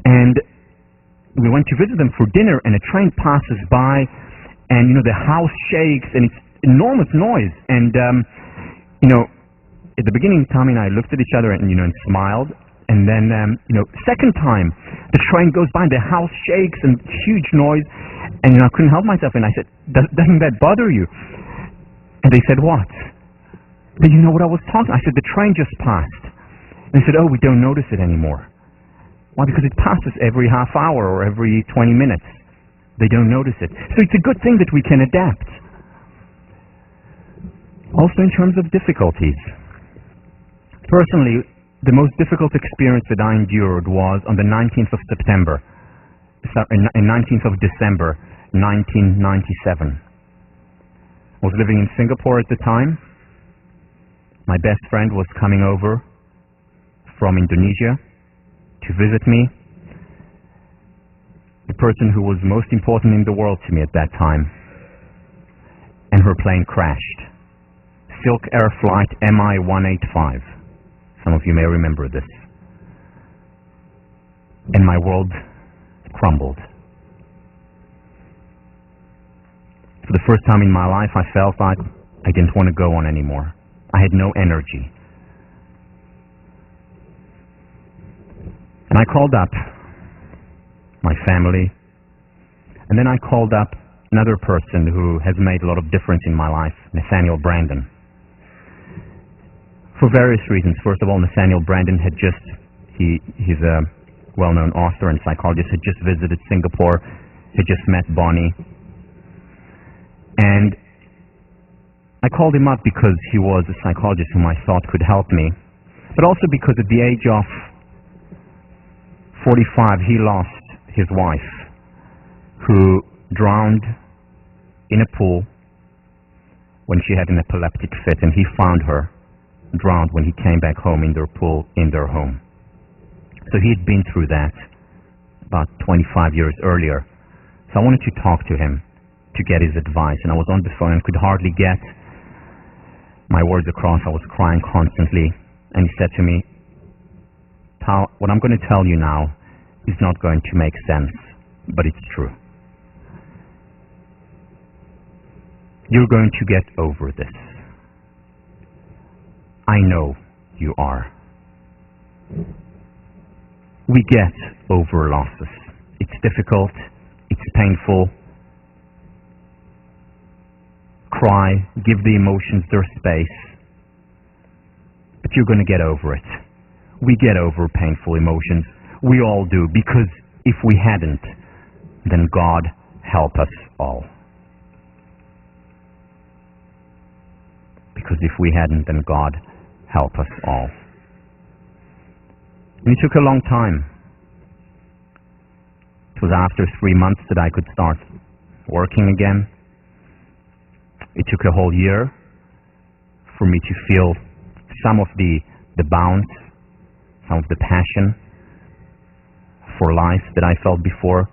S1: And we went to visit them for dinner, and a train passes by, and the house shakes, and it's enormous noise. And at the beginning, Tommy and I looked at each other and and smiled. And then second time the train goes by, and the house shakes, and huge noise. And I couldn't help myself, and I said, "Doesn't that bother you?" And they said, "What?" But you know what I was talking? I said, "The train just passed." And they said, "Oh, we don't notice it anymore." Why? Because it passes every half hour or every 20 minutes. They don't notice it. So it's a good thing that we can adapt. Also in terms of difficulties. Personally, the most difficult experience that I endured was on the 19th of September, 19th of December, 1997. I was living in Singapore at the time. My best friend was coming over from Indonesia to visit me. The person who was most important in the world to me at that time. And her plane crashed. Silk Air Flight MI-185. Some of you may remember this. And my world crumbled. For the first time in my life, I felt like I didn't want to go on anymore. I had no energy. And I called up my family, and then I called up another person who has made a lot of difference in my life, Nathaniel Brandon. For various reasons. First of all, Nathaniel Brandon he's a well-known author and psychologist, had just visited Singapore, had just met Bonnie. And I called him up because he was a psychologist whom I thought could help me, but also because at the age of 45, he lost his wife, who drowned in a pool when she had an epileptic fit, and he found her drowned when he came back home in their pool in their home. So he had been through that about 25 years earlier. So I wanted to talk to him to get his advice, and I was on the phone and could hardly get my words across. I was crying constantly, and he said to me, "Tal, what I'm going to tell you now is not going to make sense, but it's true. You're going to get over this. I know you are. We get over losses. It's difficult, it's painful. Cry, give the emotions their space, but you're going to get over it. We get over painful emotions. We all do, because if we hadn't, then God help us all. Because if we hadn't, then God help us all." And it took a long time. It was after 3 months that I could start working again. It took a whole year for me to feel some of the bounce, some of the passion for life that I felt before.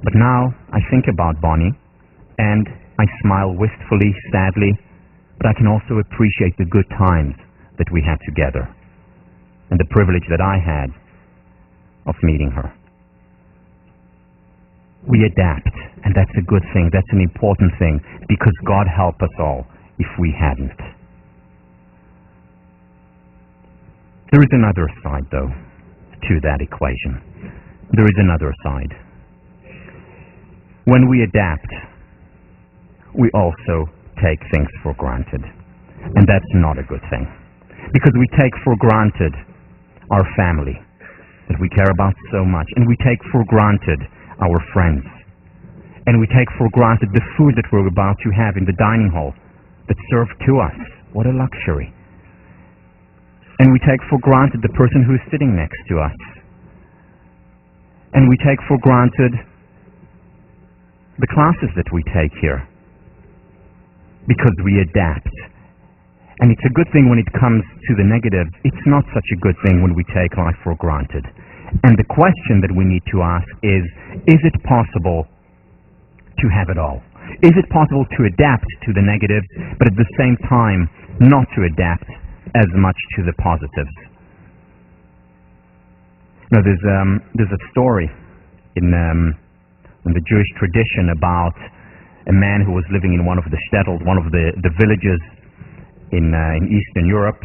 S1: But now I think about Bonnie and I smile wistfully, sadly, but I can also appreciate the good times that we had together and the privilege that I had of meeting her. We adapt, and that's a good thing. That's an important thing, because God help us all if we hadn't. There is another side, though, to that equation. There is another side. When we adapt, we also take things for granted. And that's not a good thing. Because we take for granted our family that we care about so much. And we take for granted our friends. And we take for granted the food that we're about to have in the dining hall that's served to us. What a luxury. And we take for granted the person who's sitting next to us. And we take for granted the classes that we take here. Because we adapt. And it's a good thing when it comes to the negative. It's not such a good thing when we take life for granted. And the question that we need to ask is it possible to have it all? Is it possible to adapt to the negatives, but at the same time not to adapt as much to the positives? Now, there's a story in the Jewish tradition about a man who was living in one of the shtetls, one of the villages in Eastern Europe,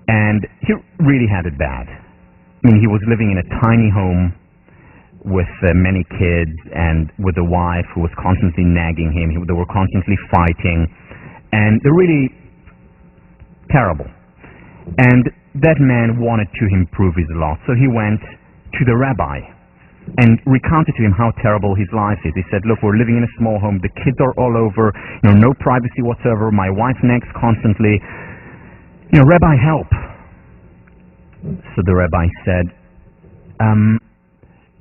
S1: and he really had it bad. I mean, he was living in a tiny home with many kids and with a wife who was constantly nagging him. They were constantly fighting, and they're really terrible. And that man wanted to improve his lot, so he went to the rabbi and recounted to him how terrible his life is. He said, look, we're living in a small home, the kids are all over, no privacy whatsoever, my wife nags constantly, Rabbi, help. So the rabbi said,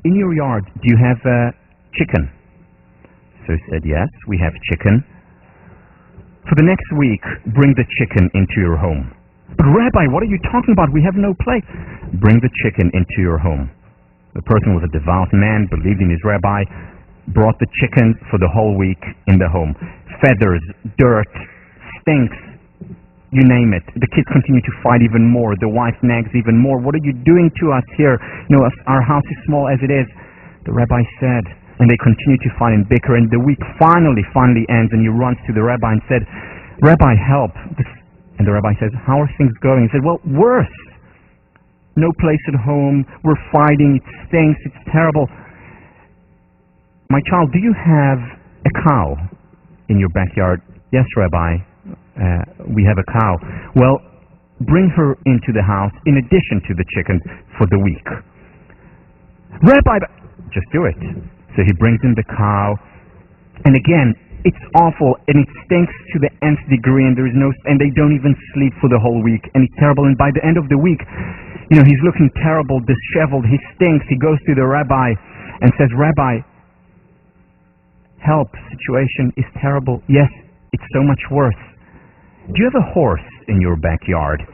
S1: in your yard, do you have chicken? So he said, yes, we have chicken. For the next week, bring the chicken into your home. But Rabbi, what are you talking about? We have no place. Bring the chicken into your home. The person was a devout man, believed in his rabbi, brought the chicken for the whole week in the home. Feathers, dirt, stinks, you name it. The kids continue to fight even more. The wife nags even more. What are you doing to us here? Our house is small as it is. The rabbi said, and they continue to fight and bicker, and the week finally ends, and he runs to the rabbi and said, Rabbi, help. And the rabbi says, how are things going? He said, well, worse. No place at home, we're fighting, it stinks, it's terrible. My child, do you have a cow in your backyard? Yes, Rabbi, we have a cow. Well, bring her into the house in addition to the chicken for the week. Rabbi, just do it. So he brings in the cow, and again, it's awful, and it stinks to the nth degree, and and they don't even sleep for the whole week, and it's terrible, and by the end of the week, he's looking terrible, disheveled, he stinks. He goes to the rabbi and says, Rabbi, help, situation is terrible. Yes, it's so much worse. Do you have a horse in your backyard?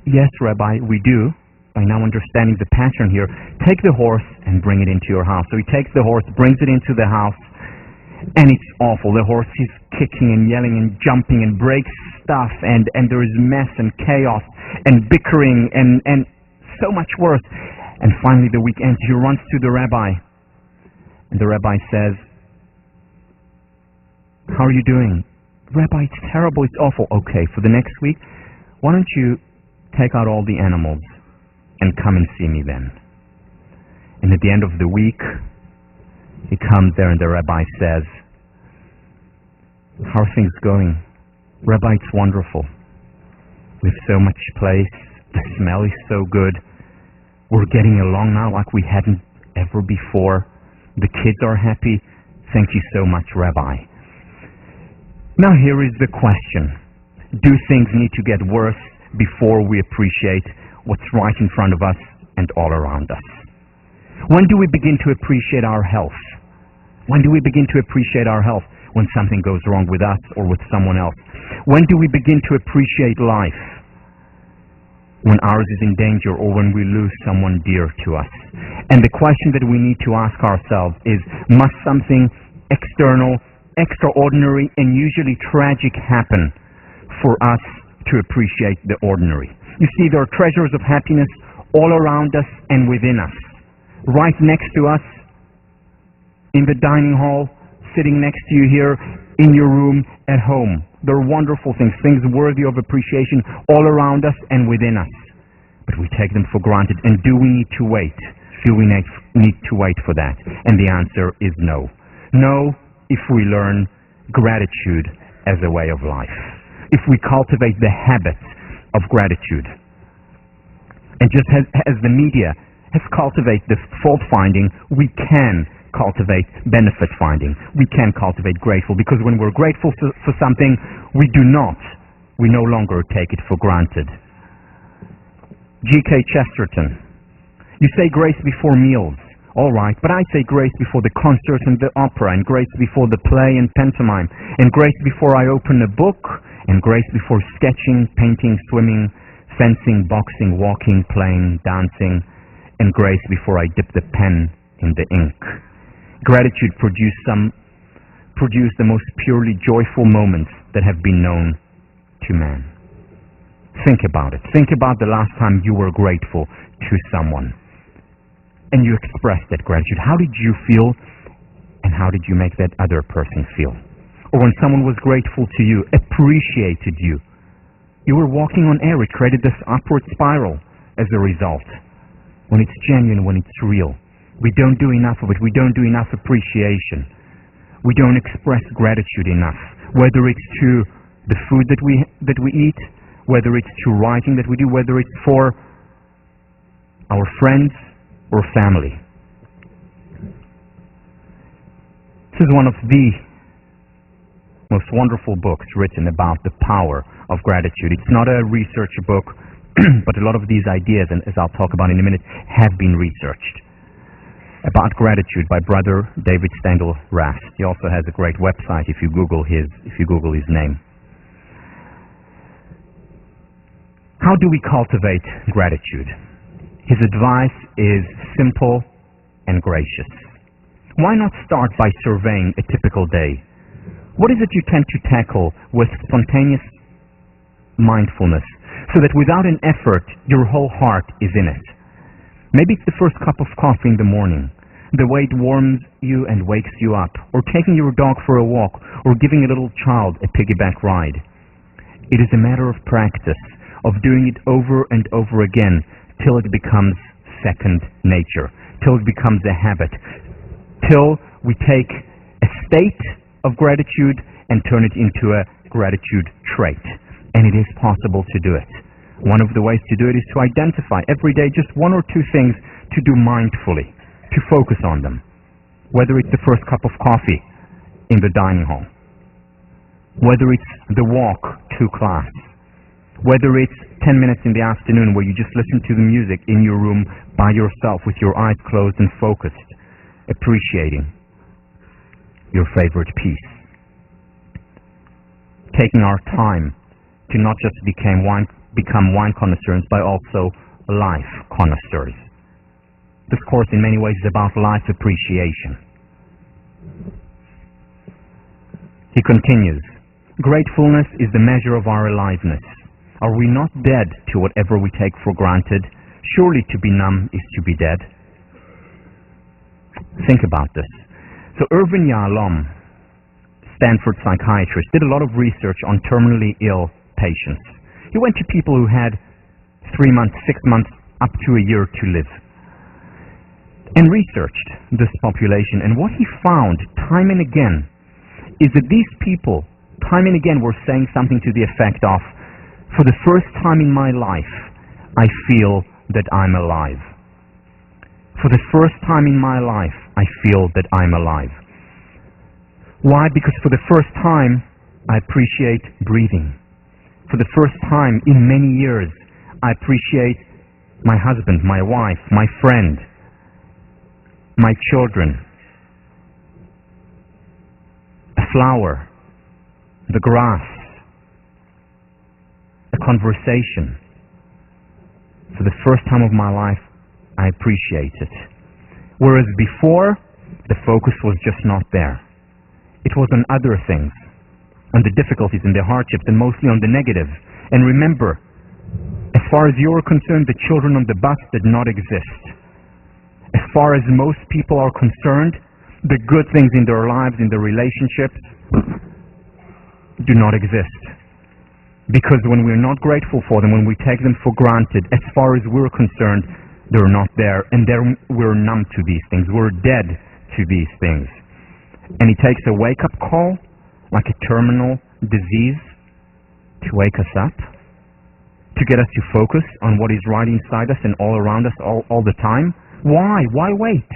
S1: Yes, Rabbi, we do. By now understanding the pattern here, take the horse and bring it into your house. So he takes the horse, brings it into the house, and it's awful. The horse is kicking and yelling and jumping and breaks stuff, and there is mess and chaos and bickering and so much worse. And finally the week ends. He runs to the rabbi, and the rabbi says, how are you doing? Rabbi, it's terrible, it's awful. Okay, for the next week, why don't you take out all the animals and come and see me then? And at the end of the week, he comes there and the rabbi says, how are things going? Rabbi, it's wonderful. We have so much place. The smell is so good. We're getting along now like we hadn't ever before. The kids are happy. Thank you so much, Rabbi. Now here is the question. Do things need to get worse before we appreciate what's right in front of us and all around us? When do we begin to appreciate our health? When do we begin to appreciate our health? When something goes wrong with us or with someone else. When do we begin to appreciate life? When ours is in danger or when we lose someone dear to us. And the question that we need to ask ourselves is, must something external, extraordinary, and usually tragic happen for us to appreciate the ordinary? You see, there are treasures of happiness all around us and within us. Right next to us, in the dining hall, sitting next to you here, in your room, at home. There are wonderful things, things worthy of appreciation all around us and within us. But we take them for granted. And do we need to wait? Do we need to wait for that? And the answer is no. No, if we learn gratitude as a way of life. If we cultivate the habit of gratitude. And just as the media has cultivated the fault-finding, we can cultivate benefit finding. We can cultivate grateful, because when we're grateful for something, we no longer take it for granted. G.K. Chesterton, you say grace before meals. All right, but I say grace before the concert and the opera, and grace before the play and pantomime, and grace before I open a book, and grace before sketching, painting, swimming, fencing, boxing, walking, playing, dancing, and grace before I dip the pen in the ink. Gratitude produced the most purely joyful moments that have been known to man. Think about it. Think about the last time you were grateful to someone and you expressed that gratitude. How did you feel, and how did you make that other person feel? Or when someone was grateful to you, appreciated you, you were walking on air. It created this upward spiral as a result. When it's genuine, when it's real. We don't do enough of it. We don't do enough appreciation. We don't express gratitude enough. Whether it's to the food that we eat, whether it's to writing that we do, whether it's for our friends or family. This is one of the most wonderful books written about the power of gratitude. It's not a research book, but a lot of these ideas, and as I'll talk about in a minute, have been researched. About Gratitude by Brother David Stengel Rast. He also has a great website if you Google his name. How do we cultivate gratitude? His advice is simple and gracious. Why not start by surveying a typical day? What is it you tend to tackle with spontaneous mindfulness, so that without an effort, your whole heart is in it? Maybe it's the first cup of coffee in the morning, the way it warms you and wakes you up, or taking your dog for a walk, or giving a little child a piggyback ride. It is a matter of practice, of doing it over and over again, till it becomes second nature, till it becomes a habit, till we take a state of gratitude and turn it into a gratitude trait. And it is possible to do it. One of the ways to do it is to identify every day just one or two things to do mindfully, to focus on them. Whether it's the first cup of coffee in the dining hall, whether it's the walk to class, whether it's 10 minutes in the afternoon where you just listen to the music in your room by yourself with your eyes closed and focused, appreciating your favorite piece. Taking our time to not just become wine connoisseurs, but also life connoisseurs. This course in many ways is about life appreciation. He continues, gratefulness is the measure of our aliveness. Are we not dead to whatever we take for granted? Surely to be numb is to be dead. Think about this. So Irvin Yalom, Stanford psychiatrist, did a lot of research on terminally ill patients. He went to people who had 3 months, 6 months, up to a year to live, and researched this population. And what he found time and again is that these people, time and again, were saying something to the effect of, for the first time in my life, I feel that I'm alive. For the first time in my life, I feel that I'm alive. Why? Because for the first time, I appreciate breathing. For the first time in many years, I appreciate my husband, my wife, my friend, my children, a flower, the grass, a conversation. For the first time of my life, I appreciate it. Whereas before, the focus was just not there. It was on other things, on the difficulties and the hardships, and mostly on the negative. And remember, as far as you're concerned, the children on the bus did not exist. As far as most people are concerned, the good things in their lives, in their relationships, do not exist. Because when we're not grateful for them, when we take them for granted, as far as we're concerned, they're not there. And then we're numb to these things. We're dead to these things. And it takes a wake-up call, like a terminal disease, to wake us up, to get us to focus on what is right inside us and all around us all the time. Why? Why wait?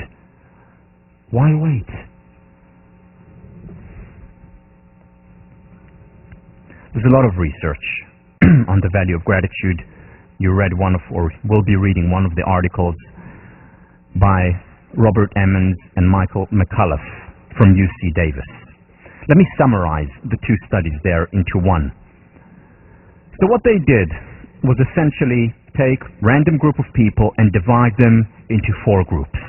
S1: Why wait? There's a lot of research on the value of gratitude. You read one of, or will be reading one of the articles by Robert Emmons and Michael McCullough from UC Davis. Let me summarize the two studies there into one. So what they did was essentially take a random group of people and divide them into 4 groups.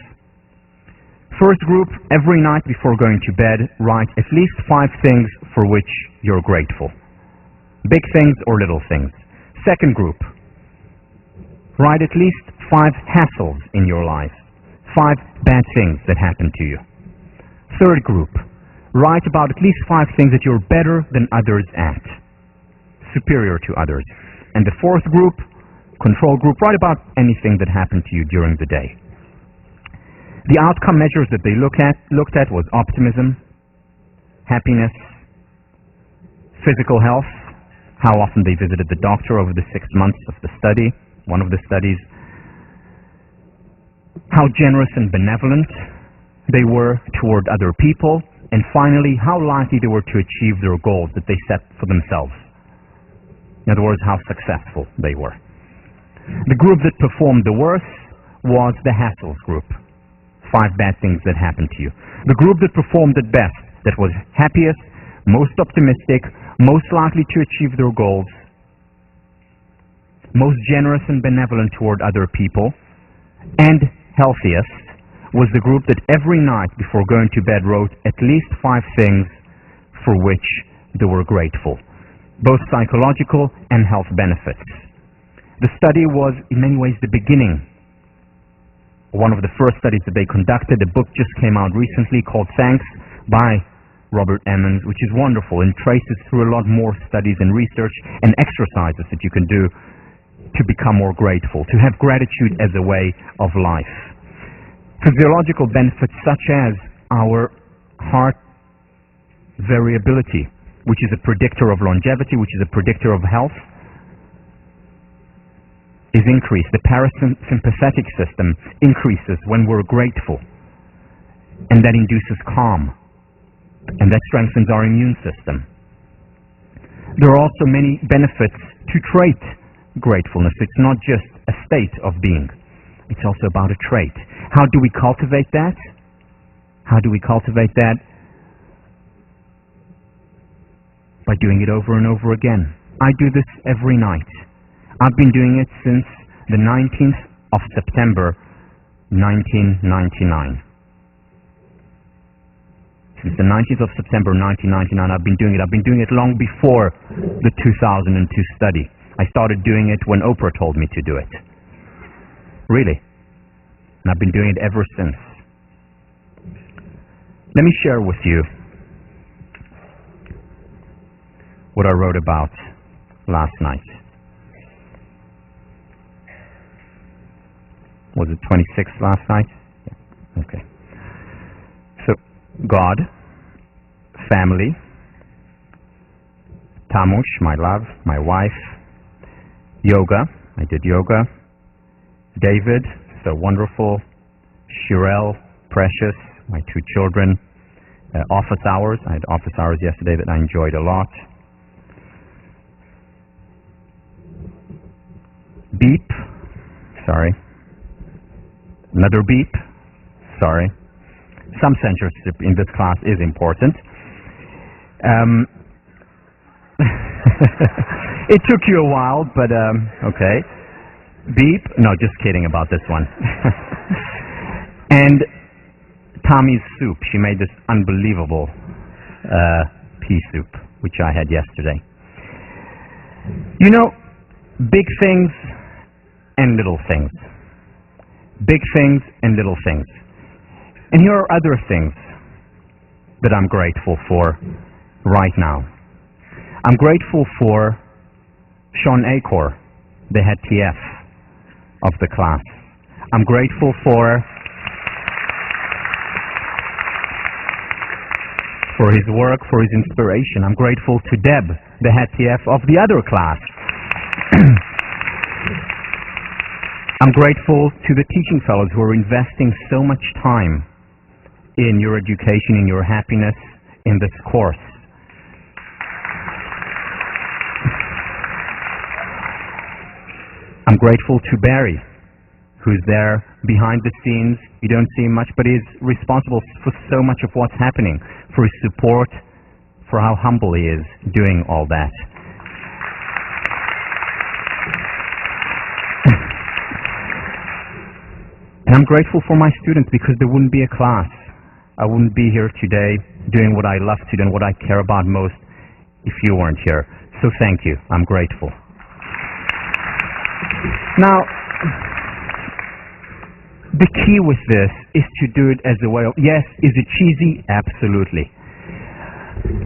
S1: First group, every night before going to bed, write at least 5 things for which you're grateful. Big things or little things. Second group, write at least 5 hassles in your life. 5 bad things that happened to you. Third group, write about at least 5 things that you're better than others at. Superior to others. And the fourth group, control group, write about anything that happened to you during the day. The outcome measures that they looked at was optimism, happiness, physical health, how often they visited the doctor over the 6 months of the study, one of the studies, how generous and benevolent they were toward other people, and finally, how likely they were to achieve their goals that they set for themselves. In other words, how successful they were. The group that performed the worst was the hassles group. 5 bad things that happened to you. The group that performed at best, that was happiest, most optimistic, most likely to achieve their goals, most generous and benevolent toward other people, and healthiest, was the group that every night before going to bed wrote at least 5 things for which they were grateful, both psychological and health benefits. The study was in many ways the beginning, one of the first studies that they conducted. A book just came out recently called Thanks by Robert Emmons, which is wonderful and traces through a lot more studies and research and exercises that you can do to become more grateful, to have gratitude as a way of life. Physiological benefits such as our heart variability, which is a predictor of longevity, which is a predictor of health, is increased. The parasympathetic system increases when we're grateful, and that induces calm, and that strengthens our immune system. There are also many benefits to trait gratefulness. It's not just a state of being. It's also about a trait. How do we cultivate that? How do we cultivate that? By doing it over and over again. I do this every night. I've been doing it since the 19th of September, 1999. Since the 19th of September, 1999, I've been doing it. I've been doing it long before the 2002 study. I started doing it when Oprah told me to do it. Really. And I've been doing it ever since. Let me share with you what I wrote about last night. Was it 26th last night? Yeah. Okay. So, God, family, Tamush, my love, my wife, yoga, I did yoga, David, so wonderful, Shirel, precious, my 2 children, office hours, I had office hours yesterday that I enjoyed a lot. Beep, sorry. Another beep, sorry. Some censorship in this class is important. It took you a while, but okay. Beep. No, just kidding about this one. And Tommy's soup. She made this unbelievable pea soup, which I had yesterday. You know, big things and little things. Big things and little things. And here are other things that I'm grateful for right now. I'm grateful for Sean Acor, the head TF of the class. I'm grateful for his work, for his inspiration. I'm grateful to Deb, the head TF of the other class. I'm grateful to the teaching fellows who are investing so much time in your education, in your happiness, in this course. I'm grateful to Barry, who's there behind the scenes. You don't see him much, but he's responsible for so much of what's happening, for his support, for how humble he is doing all that. And I'm grateful for my students, because there wouldn't be a class. I wouldn't be here today doing what I love to do and what I care about most if you weren't here. So thank you. I'm grateful. Now, the key with this is to do it as a way of, yes, is it cheesy? Absolutely.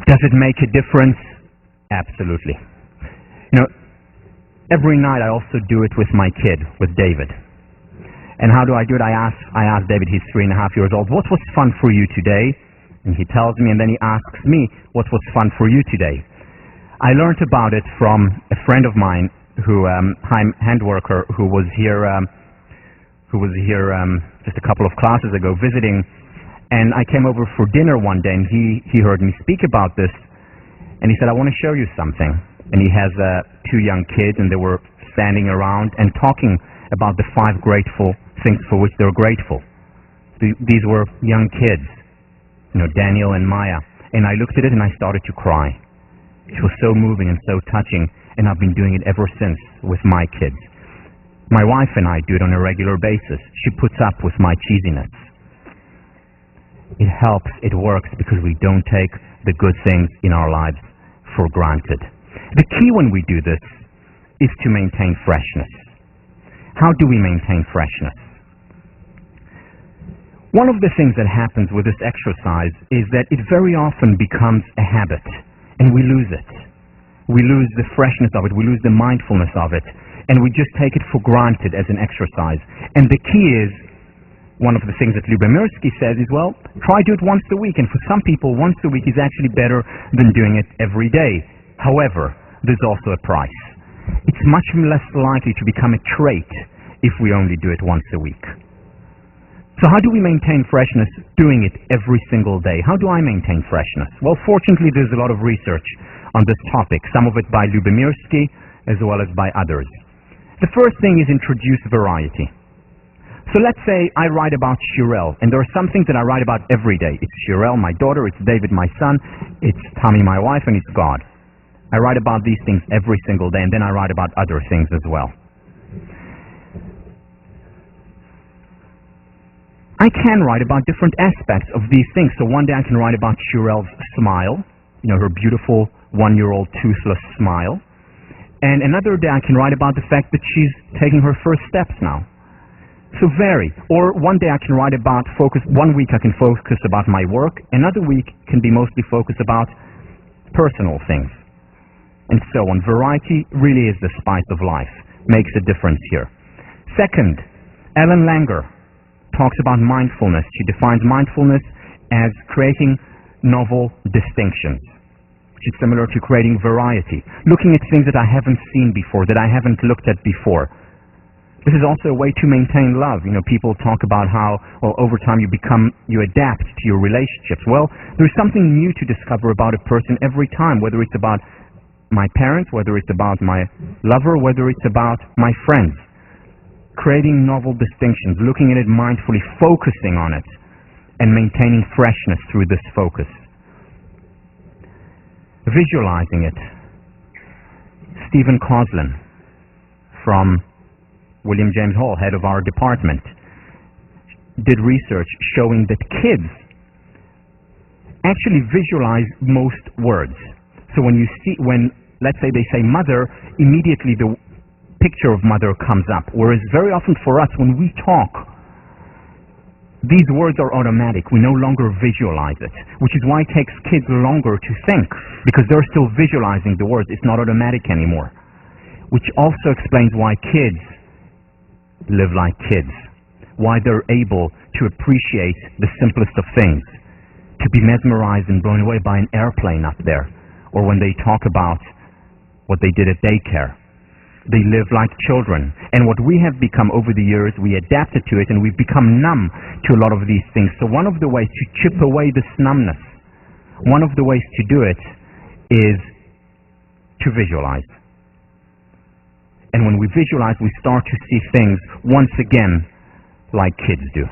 S1: Does it make a difference? Absolutely. You know, every night I also do it with my kid, with David. And how do I do it? I ask David, he's 3.5 years old, what was fun for you today? And he tells me, and then he asks me, what was fun for you today? I learned about it from a friend of mine, who hand worker, who was here just a couple of classes ago visiting, and I came over for dinner one day, and he heard me speak about this, and he said, I want to show you something. And he has 2 young kids, and they were standing around and talking about the 5 grateful things for which they're grateful. These were young kids, you know, Daniel and Maya, and I looked at it and I started to cry. It was so moving and so touching, and I've been doing it ever since with my kids. My wife and I do it on a regular basis. She puts up with my cheesiness. It helps, it works, because we don't take the good things in our lives for granted. The key when we do this is to maintain freshness. How do we maintain freshness? One of the things that happens with this exercise is that it very often becomes a habit, and we lose it. We lose the freshness of it, we lose the mindfulness of it, and we just take it for granted as an exercise. And the key is, one of the things that Lyubomirsky says is, well, try do it once a week, and for some people, once a week is actually better than doing it every day. However, there's also a price. It's much less likely to become a trait if we only do it once a week. So how do we maintain freshness doing it every single day? How do I maintain freshness? Well, fortunately, there's a lot of research on this topic, some of it by Lyubomirsky as well as by others. The first thing is introduce variety. So let's say I write about Shirel, and there are some things that I write about every day. It's Shirel, my daughter, it's David, my son, it's Tommy, my wife, and it's God. I write about these things every single day, and then I write about other things as well. I can write about different aspects of these things. So one day I can write about Shirel's smile, you know, her beautiful 1-year-old toothless smile. And another day I can write about the fact that she's taking her first steps now. So vary. Or one day I can write about one week I can focus about my work, another week can be mostly focused about personal things. And so on. Variety really is the spice of life. Makes a difference here. Second, Ellen Langer talks about mindfulness. She defines mindfulness as creating novel distinctions, which is similar to creating variety. Looking at things that I haven't seen before, that I haven't looked at before. This is also a way to maintain love. You know, people talk about how, well, over time you adapt to your relationships. Well, there's something new to discover about a person every time, whether it's about my parents, whether it's about my lover, whether it's about my friends. Creating novel distinctions, looking at it mindfully, focusing on it, and maintaining freshness through this focus. Visualizing it. Stephen Coslin from William James Hall, head of our department, did research showing that kids actually visualize most words. So when let's say they say mother, immediately the picture of mother comes up. Whereas very often for us, when we talk, these words are automatic. We no longer visualize it, which is why it takes kids longer to think, because they're still visualizing the words. It's not automatic anymore, which also explains why kids live like kids, why they're able to appreciate the simplest of things, to be mesmerized and blown away by an airplane up there, or when they talk about what they did at daycare. They live like children. And what we have become over the years, we adapted to it, and we've become numb to a lot of these things. So one of the ways to chip away this numbness, one of the ways to do it is to visualize. And when we visualize, we start to see things once again like kids do.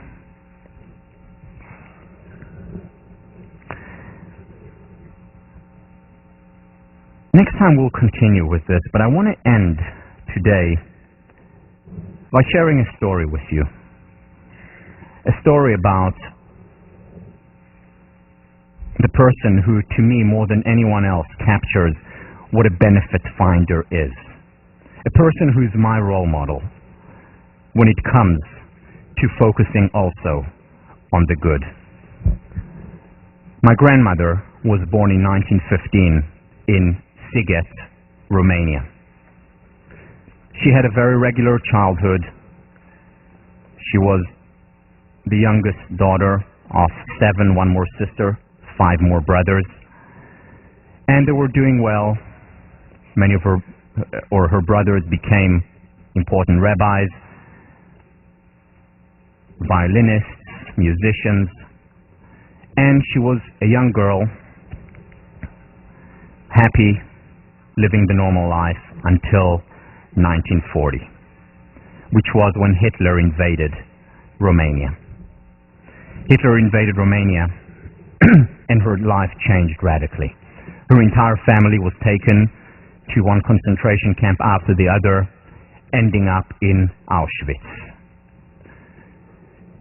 S1: Next time we'll continue with this, but I want to end today by sharing a story with you. A story about the person who, to me, more than anyone else, captures what a benefit finder is. A person who's my role model when it comes to focusing also on the good. My grandmother was born in 1915 in Sighet, Romania. She had a very regular childhood. She was the youngest daughter of 7, one more sister, 5 more brothers. And they were doing well. Many of her brothers became important rabbis, violinists, musicians. And she was a young girl, happy, living the normal life until 1940, which was when Hitler invaded Romania. Hitler invaded Romania and her life changed radically. Her entire family was taken to one concentration camp after the other, ending up in Auschwitz.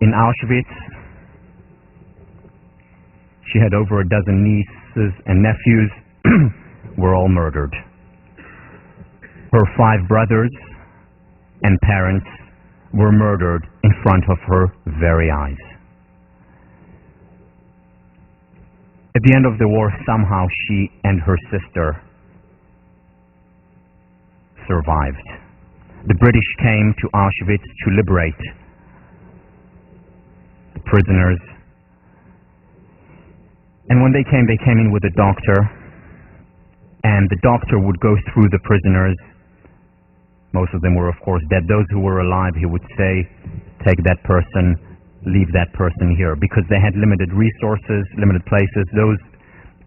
S1: In Auschwitz, she had over a dozen nieces and nephews were all murdered. Her 5 brothers and parents were murdered in front of her very eyes. At the end of the war, somehow she and her sister survived. The British came to Auschwitz to liberate the prisoners. And when they came in with a doctor, and the doctor would go through the prisoners. Most of them were, of course, dead. Those who were alive, he would say, take that person, leave that person here, because they had limited resources, limited places. Those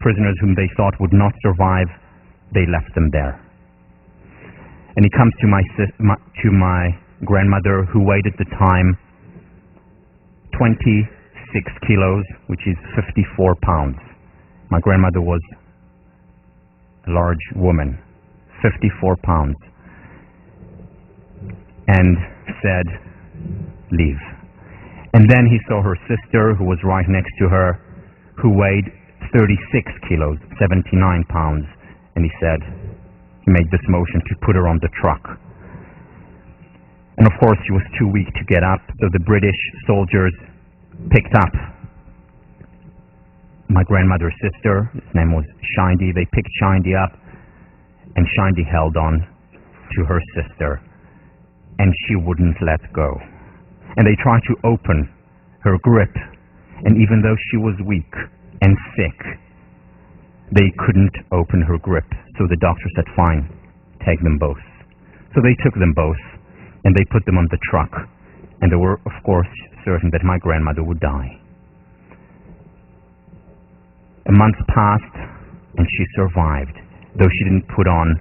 S1: prisoners whom they thought would not survive, they left them there. And he comes to my grandmother, who weighed at the time 26 kilos, which is 54 pounds. My grandmother was a large woman, 54 pounds, and said, leave. And then he saw her sister, who was right next to her, who weighed 36 kilos, 79 pounds, and he said, he made this motion to put her on the truck. And of course she was too weak to get up, so the British soldiers picked up my grandmother's sister. His name was Shindy. They picked Shindy up, and Shindy held on to her sister, and she wouldn't let go. And they tried to open her grip, and even though she was weak and sick, they couldn't open her grip. So the doctor said, fine, take them both. So they took them both, and they put them on the truck, and they were, of course, certain that my grandmother would die. A month passed, and she survived, though she didn't put on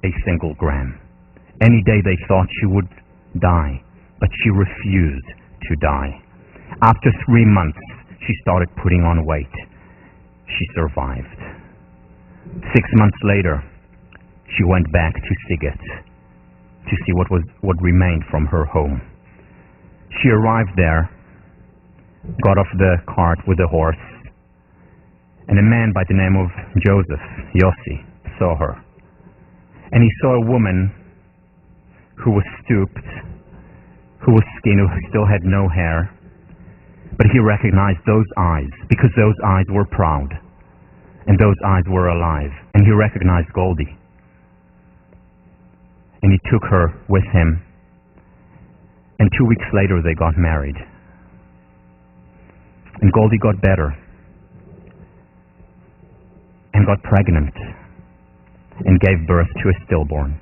S1: a single gram. Any day they thought she would die, but she refused to die. After 3 months, she started putting on weight. She survived. 6 months later, she went back to Siget to see what remained from her home. She arrived there, got off the cart with the horse, and a man by the name of Joseph, Yossi, saw her. And he saw a woman who was stooped, who was skinny, who still had no hair, but he recognized those eyes, because those eyes were proud, and those eyes were alive, and he recognized Goldie. And he took her with him, and 2 weeks later they got married. And Goldie got better, and got pregnant, and gave birth to a stillborn.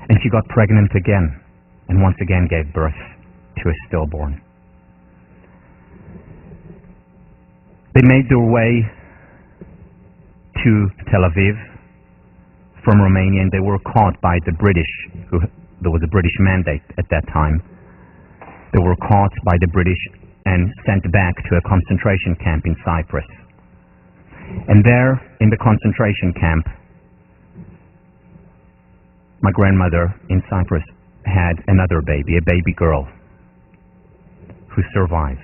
S1: And she got pregnant again, and once again gave birth to a stillborn. They made their way to Tel Aviv from Romania, and they were caught by the British. There was a British mandate at that time. They were caught by the British and sent back to a concentration camp in Cyprus. And there, in the concentration camp, my grandmother in Cyprus had another baby, a baby girl, who survived.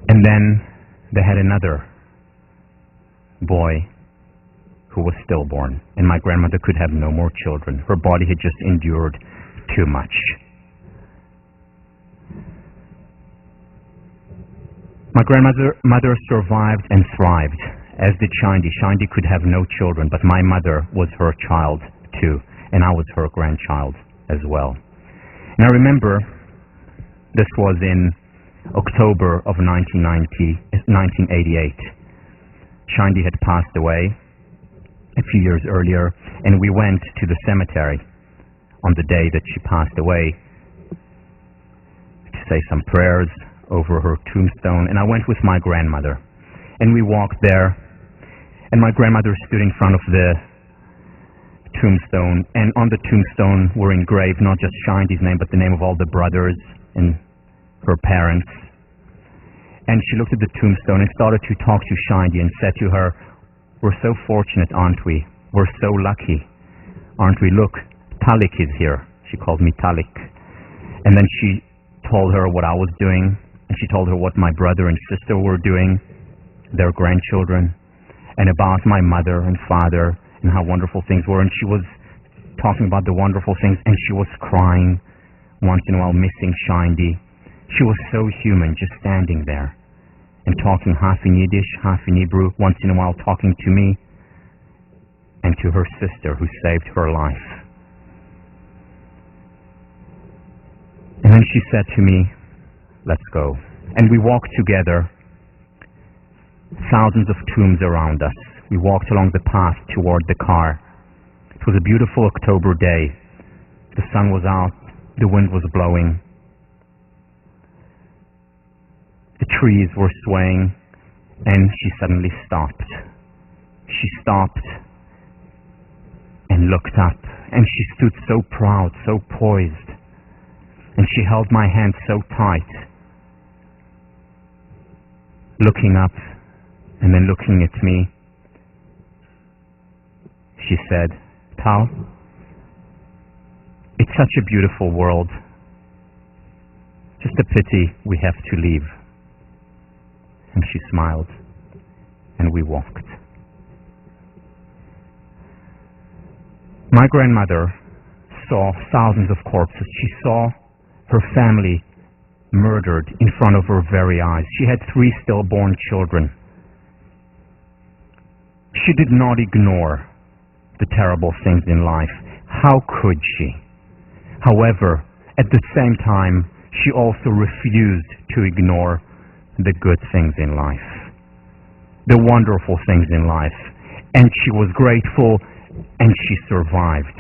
S1: And then they had another boy who was stillborn, and my grandmother could have no more children. Her body had just endured too much. My grandmother survived and thrived, as did Shindi. Shindi could have no children, but my mother was her child too, and I was her grandchild as well. And I remember this was in October of 1988. Shindi had passed away a few years earlier, and we went to the cemetery on the day that she passed away to say some prayers over her tombstone. And I went with my grandmother, and we walked there, and my grandmother stood in front of the tombstone, and on the tombstone were engraved not just Shindi's name, but the name of all the brothers and her parents. And she looked at the tombstone and started to talk to Shindi and said to her, "We're so fortunate, aren't we? We're so lucky, aren't we? Look, Talik is here." She called me Talik. And then she told her what I was doing, and she told her what my brother and sister were doing, their grandchildren, and about my mother and father and how wonderful things were. And she was talking about the wonderful things, and she was crying once in a while, missing Shindi. She was so human, just standing there and talking half in Yiddish, half in Hebrew, once in a while talking to me and to her sister who saved her life. And then she said to me, "Let's go." And we walked together, thousands of tombs around us. We walked along the path toward the car. It was a beautiful October day. The sun was out, the wind was blowing. The trees were swaying, and she suddenly stopped. She stopped and looked up, and she stood so proud, so poised, and she held my hand so tight, looking up and then looking at me. She said, "Tal, it's such a beautiful world. Just a pity we have to leave." And she smiled, and we walked. My grandmother saw thousands of corpses. She saw her family murdered in front of her very eyes. She had 3 stillborn children. She did not ignore the terrible things in life. How could she? However, at the same time, she also refused to ignore the good things in life, the wonderful things in life. And she was grateful, and she survived.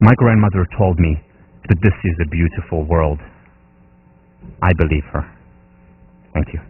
S1: My grandmother told me that this is a beautiful world. I believe her. Thank you.